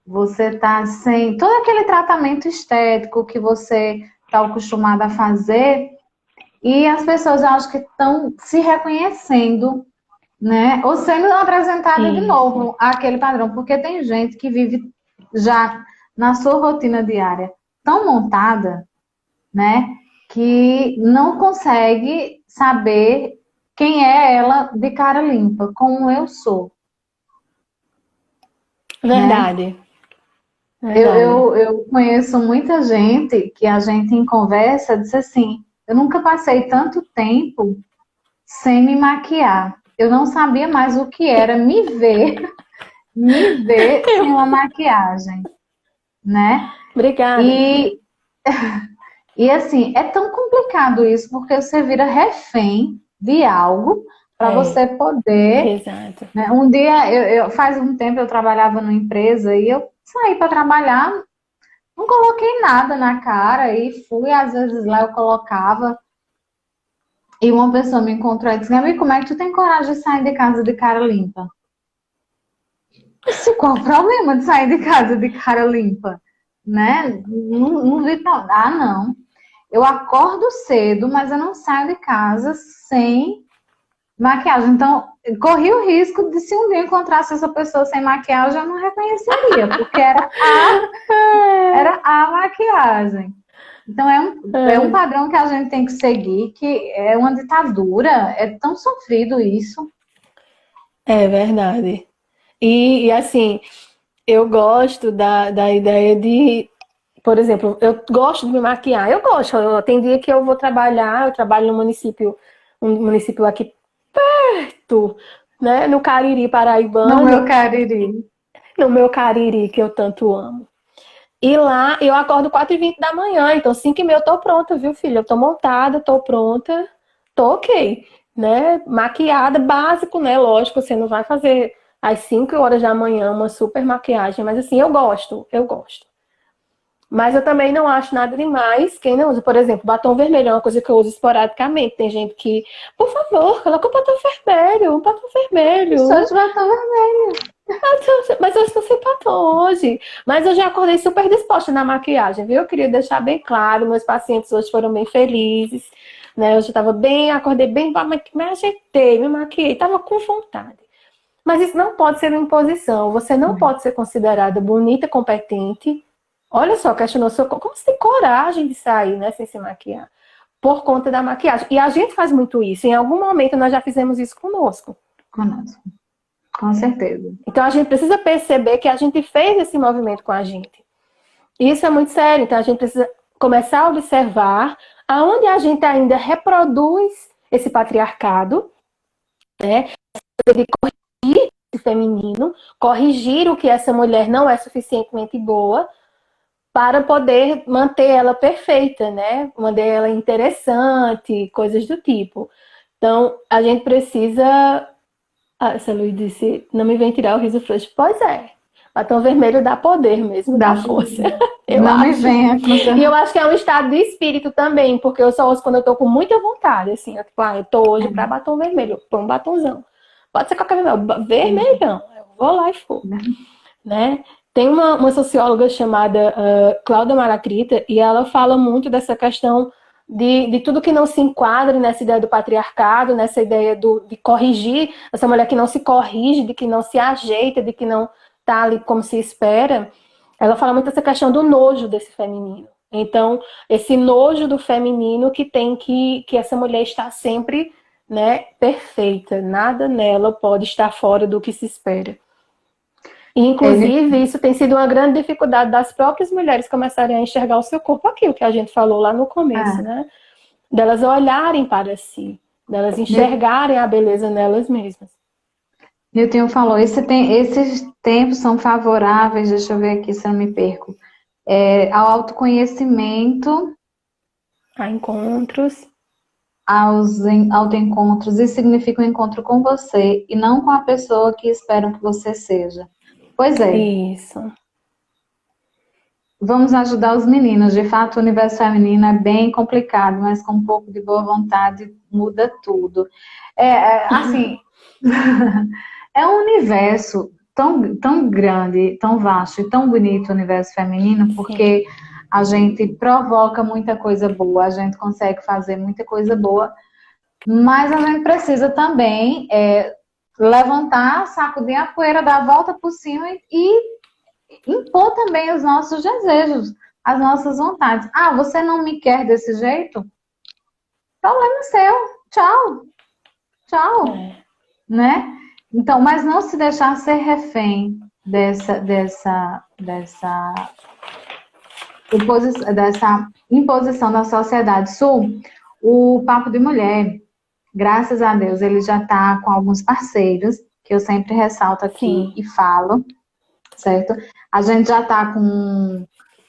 você tá sem todo aquele tratamento estético que você está acostumado a fazer. E as pessoas, eu acho que estão se reconhecendo, né? Ou sendo apresentada de novo àquele padrão. Porque tem gente que vive já na sua rotina diária tão montada, né? Que não consegue saber quem é ela de cara limpa, como eu sou. Verdade. Né? Eu conheço muita gente que a gente em conversa disse assim, eu nunca passei tanto tempo sem me maquiar. Eu não sabia mais o que era me ver sem uma maquiagem, né? Obrigada. E assim, é tão complicado isso, porque você vira refém de algo para você poder... Exato. Né? Um dia, faz um tempo eu trabalhava numa empresa e eu saí para trabalhar, não coloquei nada na cara e fui, às vezes lá eu colocava. E uma pessoa me encontrou e disse, Gabi, como é que tu tem coragem de sair de casa de cara limpa? Qual o problema de sair de casa de cara limpa? Né? Não vi pra... Ah, não. Eu acordo cedo, mas eu não saio de casa sem maquiagem. Então, corri o risco de se um dia encontrasse essa pessoa sem maquiagem, eu não reconheceria, porque era a maquiagem. Então, é um padrão que a gente tem que seguir, que é uma ditadura, é tão sofrido isso. É verdade. E assim, eu gosto da ideia de, por exemplo, eu gosto de me maquiar, tem dia que eu vou trabalhar, eu trabalho no município, um município aqui perto, né, no Cariri paraibano. No meu Cariri. No meu Cariri, que eu tanto amo. E lá eu acordo 4h20 da manhã, então 5h30 eu tô pronta, viu, filha? Eu tô montada, tô pronta, tô ok, né? Maquiada, básico, né? Lógico, você não vai fazer às 5 horas da manhã uma super maquiagem, mas assim, eu gosto. Mas eu também não acho nada demais quem não usa. Por exemplo, batom vermelho é uma coisa que eu uso esporadicamente. Tem gente que, por favor, coloca um batom vermelho. Só de batom vermelho. Mas eu estou sem batom hoje. Mas eu já acordei super disposta na maquiagem, viu? Eu queria deixar bem claro, meus pacientes hoje foram bem felizes, né? Hoje eu estava bem, acordei bem, me ajeitei, me maquiei, estava com vontade. Mas isso não pode ser uma imposição. Você não pode ser considerada bonita, competente. Olha só, questionou como você tem coragem de sair, né, sem se maquiar? Por conta da maquiagem. E a gente faz muito isso. Em algum momento nós já fizemos isso conosco. Conosco. Com certeza. Então a gente precisa perceber que a gente fez esse movimento com a gente. E isso é muito sério. Então a gente precisa começar a observar aonde a gente ainda reproduz esse patriarcado, né? De corrigir esse feminino, corrigir o que essa mulher não é suficientemente boa para poder manter ela perfeita, né? Manter ela interessante, coisas do tipo. Então a gente precisa Essa Luiz disse, não me vem tirar o riso frouxo. Pois é, batom vermelho dá poder mesmo, dá força, eu Não me acho. venha com E eu acho que é um estado de espírito também, porque eu só uso quando eu tô com muita vontade, assim, eu, tipo, eu tô hoje pra batom vermelho, eu põe um batomzão. Pode ser qualquer vermelhão, eu vou lá e for, né? Tem uma socióloga chamada Cláudia Malacrita, e ela fala muito dessa questão de tudo que não se enquadra nessa ideia do patriarcado, nessa ideia de corrigir, essa mulher que não se corrige, de que não se ajeita, de que não tá ali como se espera. Ela fala muito dessa questão do nojo desse feminino. Então, esse nojo do feminino que tem que essa mulher está sempre, né, perfeita. Nada nela pode estar fora do que se espera. E, inclusive, isso tem sido uma grande dificuldade das próprias mulheres começarem a enxergar o seu corpo, aquilo que a gente falou lá no começo, né? Delas olharem para si, delas enxergarem a beleza nelas mesmas. Nilton falou, esses tempos são favoráveis, deixa eu ver aqui se eu não me perco, ao autoconhecimento, A encontros. aos autoencontros, isso significa um encontro com você e não com a pessoa que esperam que você seja. Pois é. Isso. Vamos ajudar os meninos. De fato, o universo feminino é bem complicado, mas com um pouco de boa vontade muda tudo. Assim, é um universo tão grande, tão vasto e tão bonito o universo feminino, porque a gente provoca muita coisa boa, a gente consegue fazer muita coisa boa, mas a gente precisa também levantar, sacudir a poeira, dar a volta por cima e impor também os nossos desejos, as nossas vontades. Ah, você não me quer desse jeito? Problema seu. Tchau. Tchau. Né? Então, mas não se deixar ser refém dessa imposição da sociedade. Sul, o Papo de Mulher, graças a Deus, ele já está com alguns parceiros, que eu sempre ressalto aqui e falo, certo? A gente já está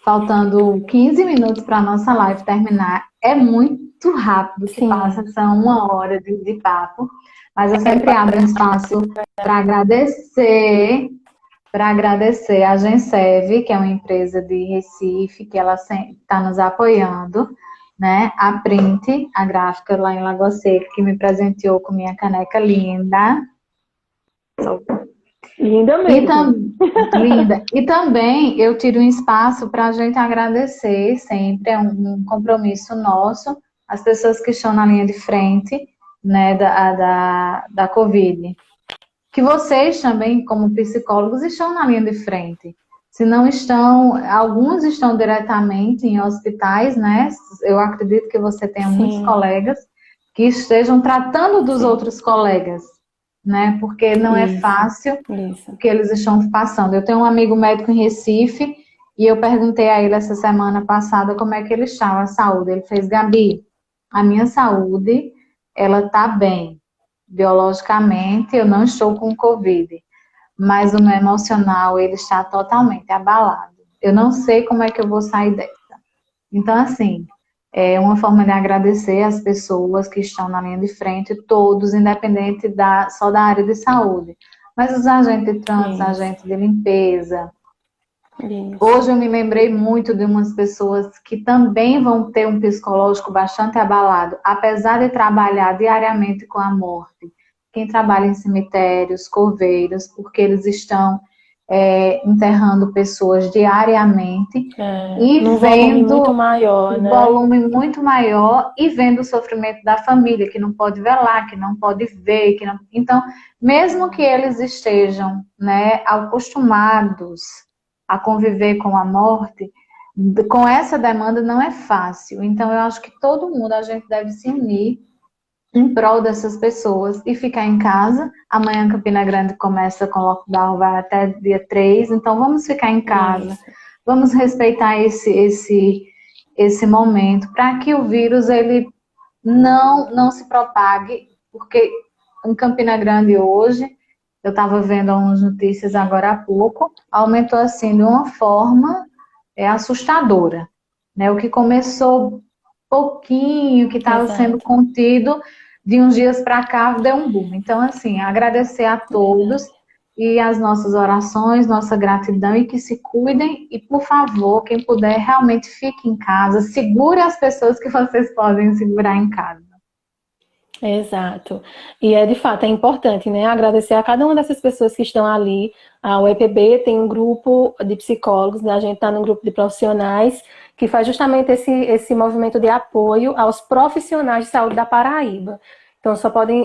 faltando 15 minutos para a nossa live terminar. É muito rápido que passa, são 1 hora de papo. Mas eu sempre abro um espaço para agradecer a Gensev, que é uma empresa de Recife, que ela está nos apoiando, né? A Print, a gráfica lá em Lagoa Seca, que me presenteou com minha caneca linda. Linda mesmo. Linda. E também eu tiro um espaço para a gente agradecer sempre, é um compromisso nosso, as pessoas que estão na linha de frente, né, da Covid. Que vocês também, como psicólogos, estão na linha de frente. Se não estão, alguns estão diretamente em hospitais, né? Eu acredito que você tenha muitos colegas que estejam tratando dos outros colegas, né? Porque não é fácil o que eles estão passando. Eu tenho um amigo médico em Recife e eu perguntei a ele essa semana passada como é que ele estava, a saúde. Ele fez, Gabi, a minha saúde, ela tá bem. Biologicamente, eu não estou com Covid, mas o meu emocional, ele está totalmente abalado. Eu não sei como é que eu vou sair dessa. Então, assim, é uma forma de agradecer as pessoas que estão na linha de frente, todos, independente só da área de saúde. Mas os agentes de trânsito, agentes de limpeza. Hoje eu me lembrei muito de umas pessoas que também vão ter um psicológico bastante abalado, apesar de trabalhar diariamente com a morte. Quem trabalha em cemitérios, coveiros, porque eles estão enterrando pessoas diariamente e num vendo volume muito maior, né? volume muito maior e vendo o sofrimento da família, que não pode velar, que não pode ver, que não... Então, mesmo que eles estejam, né, acostumados a conviver com a morte, com essa demanda não é fácil. Então, eu acho que todo mundo, a gente deve se unir em prol dessas pessoas e ficar em casa. Amanhã Campina Grande começa com lockdown, vai até dia 3, então vamos ficar em casa, vamos respeitar esse momento, para que o vírus ele não se propague, porque em Campina Grande hoje, eu estava vendo algumas notícias agora há pouco, aumentou assim de uma forma assustadora, né? O que começou pouquinho, que estava sendo contido, de uns dias para cá deu um boom. Então, assim, agradecer a todos e as nossas orações, nossa gratidão e que se cuidem. E, por favor, quem puder, realmente fique em casa. Segure as pessoas que vocês podem segurar em casa. Exato. E de fato, é importante, né? Agradecer a cada uma dessas pessoas que estão ali. O EPB tem um grupo de psicólogos, né? A gente está num grupo de profissionais que faz justamente esse movimento de apoio aos profissionais de saúde da Paraíba. Então,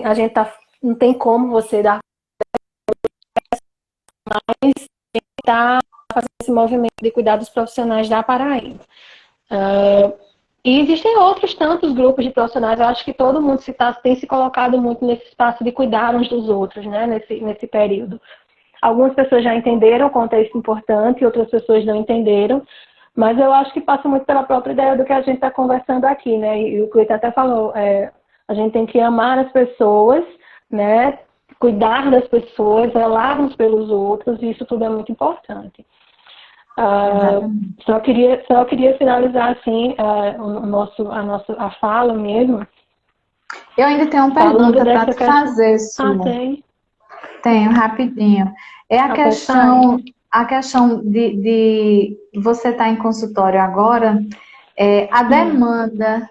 a gente não tem como você dar fazendo esse movimento de cuidar dos profissionais da Paraíba. E existem outros tantos grupos de profissionais. Eu acho que todo mundo tem se colocado muito nesse espaço de cuidar uns dos outros, né, nesse período. Algumas pessoas já entenderam o contexto importante, outras pessoas não entenderam, mas eu acho que passa muito pela própria ideia do que a gente está conversando aqui, né? E o Cleiton até falou, a gente tem que amar as pessoas, né? Cuidar das pessoas, zelar uns pelos outros, e isso tudo é muito importante. Só queria finalizar assim a fala mesmo. Eu ainda tenho uma pergunta para te fazer, Su. Tem. Tenho, rapidinho. É a questão de você estar em consultório agora, a demanda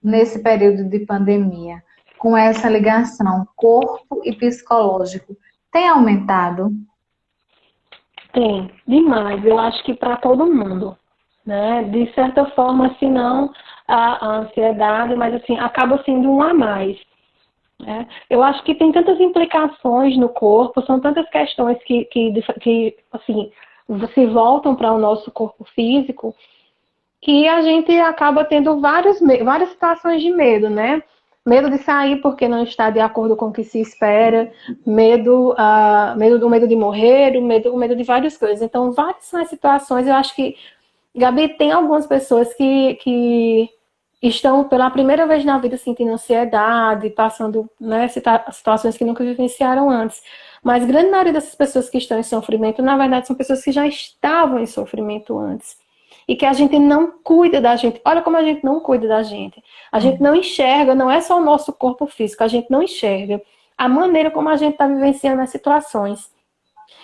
nesse período de pandemia, com essa ligação corpo e psicológico, tem aumentado? Tem, demais. Eu acho que para todo mundo, né? De certa forma, se não a ansiedade, mas assim, acaba sendo um a mais. Né? Eu acho que tem tantas implicações no corpo, são tantas questões que assim, se voltam para o nosso corpo físico, que a gente acaba tendo várias situações de medo, né? Medo de sair porque não está de acordo com o que se espera, medo de morrer, o medo de várias coisas. Então, várias são as situações. Eu acho que, Gabi, tem algumas pessoas que estão pela primeira vez na vida sentindo ansiedade, passando, né, situações que nunca vivenciaram antes. Mas grande maioria dessas pessoas que estão em sofrimento, na verdade, são pessoas que já estavam em sofrimento antes. E que a gente não cuida da gente. Olha como a gente não cuida da gente. A gente não enxerga, não é só o nosso corpo físico, a gente não enxerga a maneira como a gente está vivenciando as situações.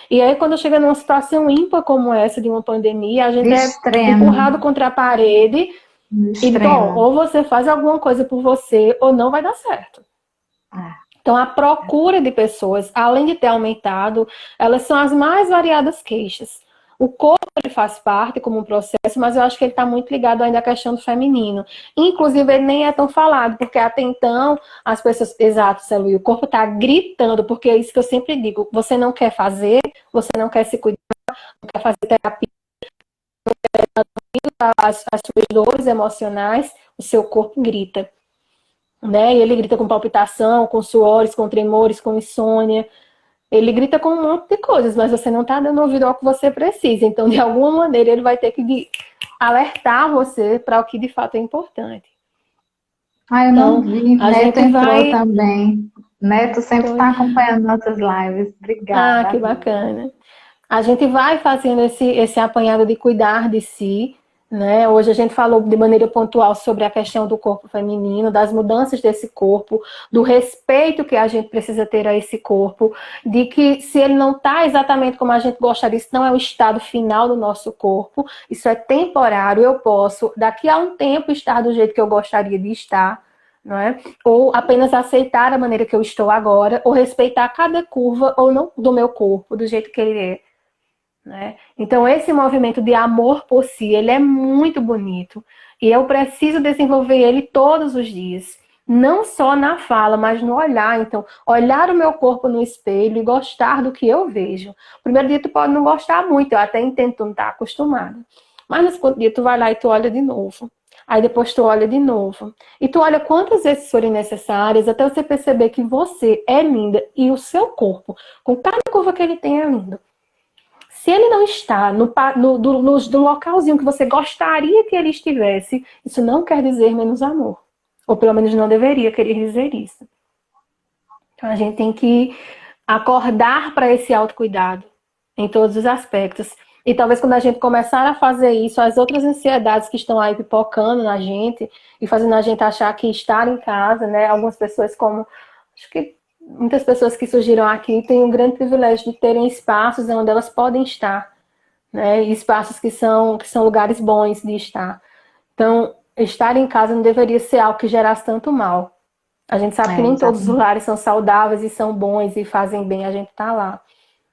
E aí, quando chega numa situação ímpar como essa, de uma pandemia, a gente é empurrado contra a parede e, bom, ou você faz alguma coisa por você, ou não vai dar certo. Então, a procura de pessoas, além de ter aumentado, elas são as mais variadas queixas. O corpo ele faz parte como um processo, mas eu acho que ele está muito ligado ainda à questão do feminino. Inclusive, ele nem é tão falado, porque até então as pessoas... Exato, Celu, o corpo está gritando, porque é isso que eu sempre digo. Você não quer fazer, você não quer se cuidar, não quer fazer terapia, as suas dores emocionais, o seu corpo grita. Né? E ele grita com palpitação, com suores, com tremores, com insônia. Ele grita com um monte de coisas, mas você não está dando ouvido ao que você precisa. Então, de alguma maneira, ele vai ter que alertar você para o que de fato é importante. Eu não vi. Neto entrou também. Neto sempre está acompanhando nossas lives. Obrigada. Que bacana. A gente vai fazendo esse apanhado de cuidar de si. Né? Hoje a gente falou de maneira pontual sobre a questão do corpo feminino, das mudanças desse corpo, do respeito que a gente precisa ter a esse corpo, de que se ele não está exatamente como a gente gostaria, isso não é o estado final do nosso corpo, isso é temporário, eu posso daqui a um tempo estar do jeito que eu gostaria de estar, não é? Ou apenas aceitar a maneira que eu estou agora, ou respeitar cada curva ou não do meu corpo, do jeito que ele é. Né? Então esse movimento de amor por si, ele é muito bonito e eu preciso desenvolver ele todos os dias, não só na fala, mas no olhar. Então, olhar o meu corpo no espelho e gostar do que eu vejo. Primeiro dia tu pode não gostar muito, eu até entendo, tu não tá acostumado, mas no segundo dia tu vai lá e tu olha de novo, aí depois tu olha de novo e tu olha quantas vezes forem necessárias até você perceber que você é linda e o seu corpo, com cada curva que ele tem, é lindo. Se ele não está no localzinho que você gostaria que ele estivesse, isso não quer dizer menos amor. Ou pelo menos não deveria querer dizer isso. Então a gente tem que acordar para esse autocuidado em todos os aspectos. E talvez quando a gente começar a fazer isso, as outras ansiedades que estão aí pipocando na gente e fazendo a gente achar que estar em casa, né? Algumas pessoas como... Acho que muitas pessoas que surgiram aqui têm um grande privilégio de terem espaços onde elas podem estar, né? E espaços que são lugares bons de estar. Então, estar em casa não deveria ser algo que gerasse tanto mal. A gente sabe que nem todos os Exatamente. lares são saudáveis e são bons e fazem bem a gente estar lá.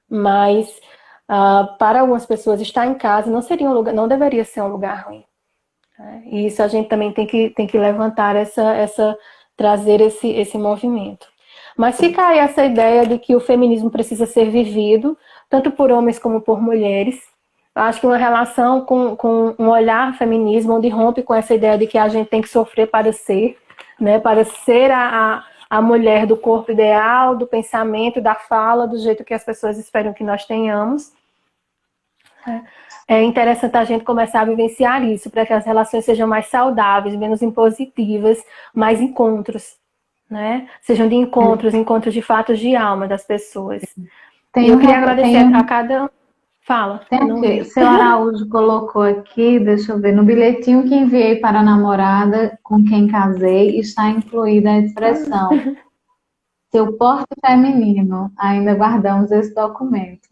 Mas para algumas pessoas estar em casa não seria um lugar, não deveria ser um lugar ruim. Né? E isso a gente também tem que levantar trazer esse movimento. Mas fica aí essa ideia de que o feminismo precisa ser vivido, tanto por homens como por mulheres. Eu acho que uma relação com um olhar feminismo, onde rompe com essa ideia de que a gente tem que sofrer para ser, né, para ser a mulher do corpo ideal, do pensamento, da fala, do jeito que as pessoas esperam que nós tenhamos. É interessante a gente começar a vivenciar isso, para que as relações sejam mais saudáveis, menos impositivas, mais encontros, né? Sejam de encontros de fatos de alma das pessoas. E eu queria agradecer a cada... Fala, Tem não aqui, vi. seu Araújo colocou aqui, deixa eu ver, no bilhetinho que enviei para a namorada com quem casei, está incluída a expressão seu porte feminino. Ainda guardamos esse documento.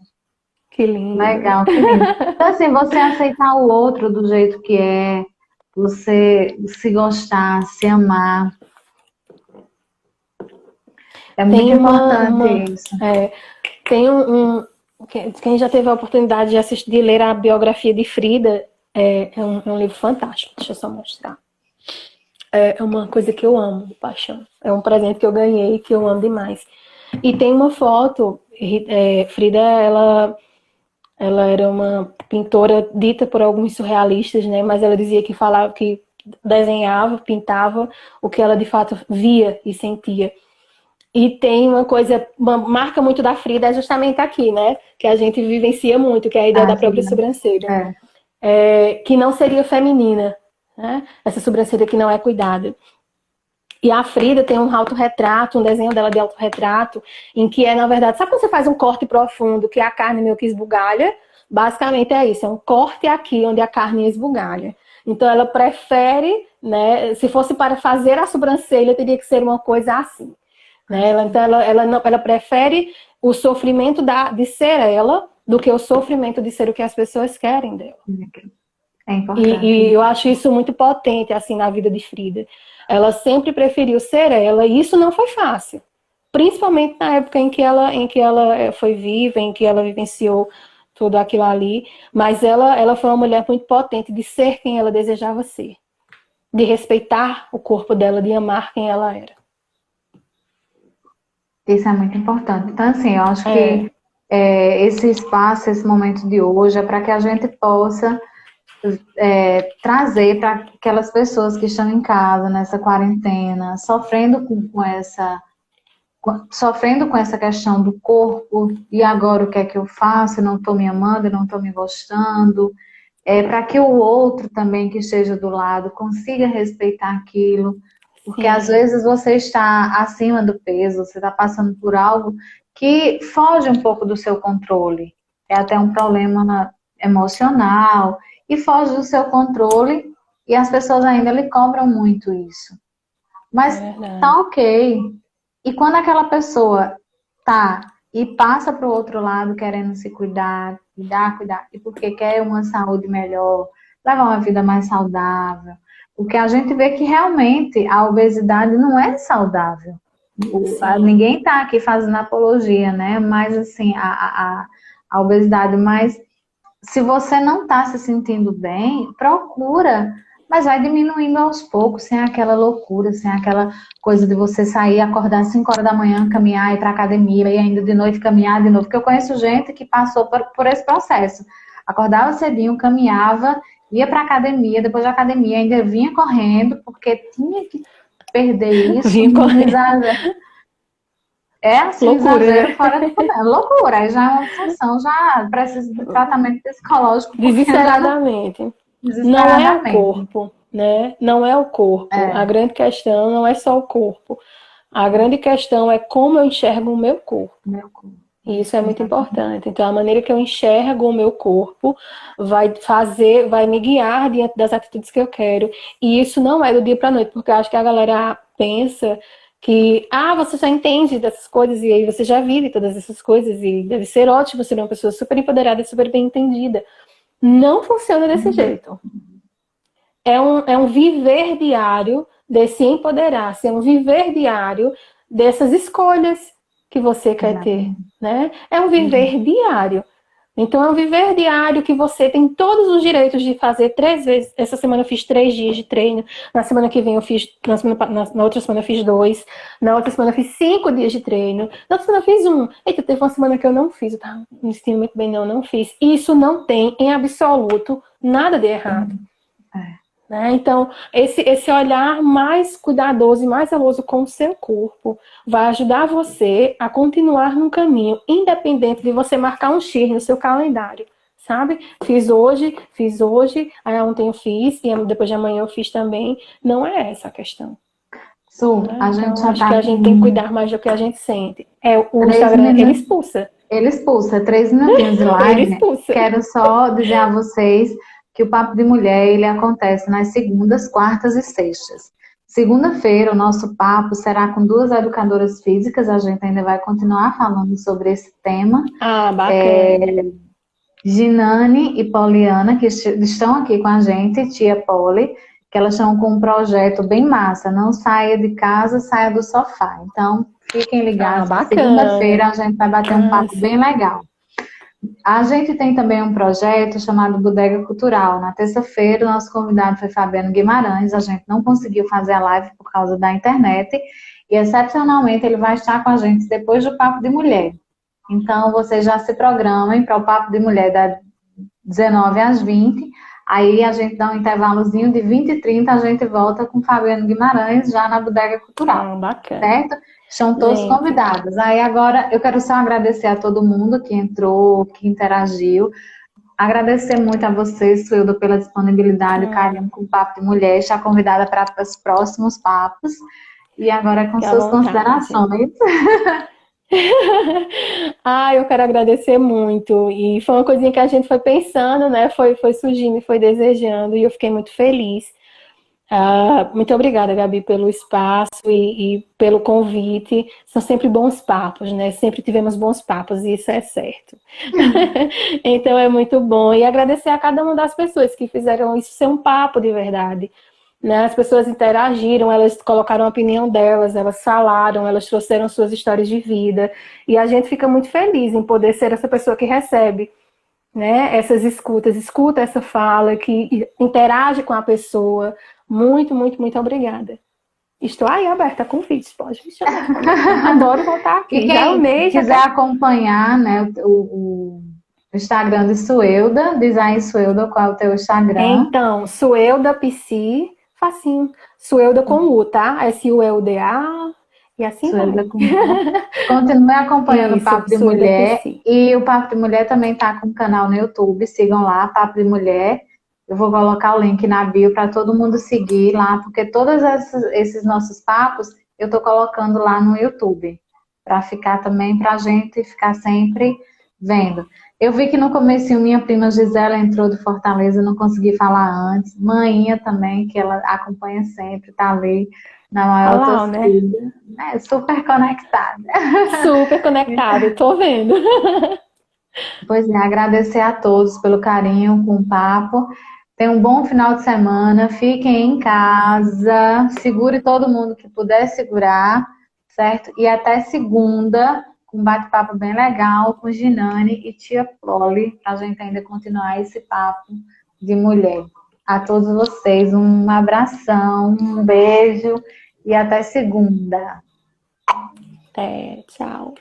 Que lindo. Legal, que lindo. Então, assim, você aceitar o outro do jeito que é, você se gostar, se amar, é muito importante isso. Tem quem já teve a oportunidade de assistir, de ler a biografia de Frida, é um livro fantástico, deixa eu só mostrar. É uma coisa que eu amo, de paixão. É um presente que eu ganhei, que eu amo demais. E tem uma foto, Frida, ela era uma pintora dita por alguns surrealistas, né? Mas ela dizia que falava, que desenhava, pintava o que ela de fato via e sentia. E tem uma marca muito da Frida, é justamente aqui, né? Que a gente vivencia muito, que é a ideia da própria sobrancelha. Que não seria feminina, né? Essa sobrancelha que não é cuidada. E a Frida tem um autorretrato, um desenho dela de autorretrato, em que na verdade, sabe quando você faz um corte profundo, que a carne meio que esbugalha? Basicamente é isso, é um corte aqui, onde a carne esbugalha. Então ela prefere, né, se fosse para fazer a sobrancelha, teria que ser uma coisa assim. Né? Ela prefere o sofrimento de ser ela, do que o sofrimento de ser o que as pessoas querem dela. É importante. E eu acho isso muito potente, assim, na vida de Frida. Ela sempre preferiu ser ela, e isso não foi fácil. Principalmente na época em que ela foi viva, em que ela vivenciou tudo aquilo ali. Mas ela foi uma mulher muito potente de ser quem ela desejava ser. De respeitar o corpo dela, de amar quem ela era. Isso é muito importante. Então, assim, eu acho que esse espaço, esse momento de hoje, é para que a gente possa trazer para aquelas pessoas que estão em casa, nessa quarentena, sofrendo com essa questão do corpo, e agora o que é que eu faço? Eu não estou me amando, eu não estou me gostando. Para que o outro também que esteja do lado consiga respeitar aquilo. Porque às vezes você está acima do peso, você está passando por algo que foge um pouco do seu controle. É até um problema emocional e foge do seu controle e as pessoas ainda lhe cobram muito isso. Mas tá ok. E quando aquela pessoa tá e passa para o outro lado querendo se cuidar, cuidar, e porque quer uma saúde melhor, levar uma vida mais saudável, porque a gente vê que realmente a obesidade não é saudável. Ninguém está aqui fazendo apologia, né? Mas assim, a obesidade, mas se você não está se sentindo bem, procura, mas vai diminuindo aos poucos, sem aquela loucura, sem aquela coisa de você sair, acordar às 5 horas da manhã, caminhar, ir para academia e ainda de noite caminhar de novo, porque eu conheço gente que passou por esse processo. Acordava cedinho, caminhava, ia para academia, depois da academia ainda vinha correndo, porque tinha que perder isso. Vinha correndo. É assim, loucura, exagero né? fora do comum. Loucura, aí já é uma função, já precisa de tratamento psicológico. Desesperadamente. Não é o corpo, né? Não é o corpo. A grande questão não é só o corpo. A grande questão é como eu enxergo o meu corpo. E isso é muito importante. Então, a maneira que eu enxergo o meu corpo vai me guiar diante das atitudes que eu quero. E isso não é do dia para a noite, porque eu acho que a galera pensa que, você já entende dessas coisas e aí você já vive todas essas coisas e deve ser ótimo ser uma pessoa super empoderada e super bem entendida. Não funciona desse jeito. É um viver diário desse empoderar-se, é um viver diário dessas escolhas que você quer ter, né? É um viver diário. Então, é um viver diário que você tem todos os direitos de fazer 3 vezes. Essa semana eu fiz 3 dias de treino. Na semana que vem eu fiz, na outra semana eu fiz 2. Na outra semana eu fiz 5 dias de treino. Na outra semana eu fiz 1. Eita, teve uma semana que eu não fiz. Eu tava me sentindo muito bem, não fiz. Isso não tem, em absoluto, nada de errado. Né? Então, esse olhar mais cuidadoso e mais zeloso com o seu corpo vai ajudar você a continuar num caminho, independente de você marcar um X no seu calendário, sabe? Fiz hoje, aí ontem eu fiz, e depois de amanhã eu fiz também. Não é essa a questão. Né? A gente então, já acho que a gente tem que cuidar mais do que a gente sente. O Instagram, ele expulsa. Ele expulsa, 3 minutinhos de live. Ele expulsa. Quero só dizer a vocês que o Papo de Mulher, ele acontece nas segundas, quartas e sextas. Segunda-feira, o nosso papo será com 2 educadoras físicas, a gente ainda vai continuar falando sobre esse tema. Bacana. Ginane e Poliana, que estão aqui com a gente, tia Poli, que elas estão com um projeto bem massa, não saia de casa, saia do sofá. Então, fiquem ligados, segunda-feira a gente vai bater um papo bem legal. A gente tem também um projeto chamado Bodega Cultural. Na terça-feira, o nosso convidado foi Fabiano Guimarães. A gente não conseguiu fazer a live por causa da internet. E, excepcionalmente, ele vai estar com a gente depois do Papo de Mulher. Então, vocês já se programem para o Papo de Mulher das 19 às 20. Aí, a gente dá um intervalozinho de 20 e 30. A gente volta com Fabiano Guimarães já na Bodega Cultural. Bacana. Certo? Estão todos convidados. Aí agora eu quero só agradecer a todo mundo que entrou, que interagiu. Agradecer muito a você, Sueldo, pela disponibilidade e carinho com o Papo de Mulher. Está convidada para os próximos papos. E agora com suas considerações. Eu quero agradecer muito. E foi uma coisinha que a gente foi pensando, né? Foi surgindo e foi desejando. E eu fiquei muito feliz. Muito obrigada, Gabi, pelo espaço e pelo convite. São sempre bons papos, né? Sempre tivemos bons papos e isso é certo. Então é muito bom. E agradecer a cada uma das pessoas que fizeram isso ser um papo de verdade. Né? As pessoas interagiram, elas colocaram a opinião delas, elas falaram, elas trouxeram suas histórias de vida. E a gente fica muito feliz em poder ser essa pessoa que recebe, né? Essas escuta essa fala, que interage com a pessoa. Muito, muito, muito obrigada. Estou aí aberta a convites, pode me chamar. Adoro voltar aqui. E quem quiser acompanhar, né, o Instagram de Suelda, Design Suelda, qual é o teu Instagram? Então, Suelda Psi, facinho. Suelda com U, tá? SUELDA e assim Suelda vai. com U. Continue acompanhando o Papo de Mulher. Psi. E o Papo de Mulher também tá com um canal no YouTube. Sigam lá, Papo de Mulher. Eu vou colocar o link na bio para todo mundo seguir lá, porque todos esses nossos papos eu tô colocando lá no YouTube, para ficar também, para a gente ficar sempre vendo. Eu vi que no começo minha prima Gisela entrou de Fortaleza, não consegui falar antes. Maninha também, que ela acompanha sempre, tá ali na maior torcida. Né? Super conectada. Super conectada, tô vendo. Pois é, agradecer a todos pelo carinho com o papo. Tenham um bom final de semana, fiquem em casa, segure todo mundo que puder segurar, certo? E até segunda, com um bate-papo bem legal com Ginane e tia Poli, para a gente ainda continuar esse papo de mulher. A todos vocês, um abração, um beijo e até segunda. Até, tchau.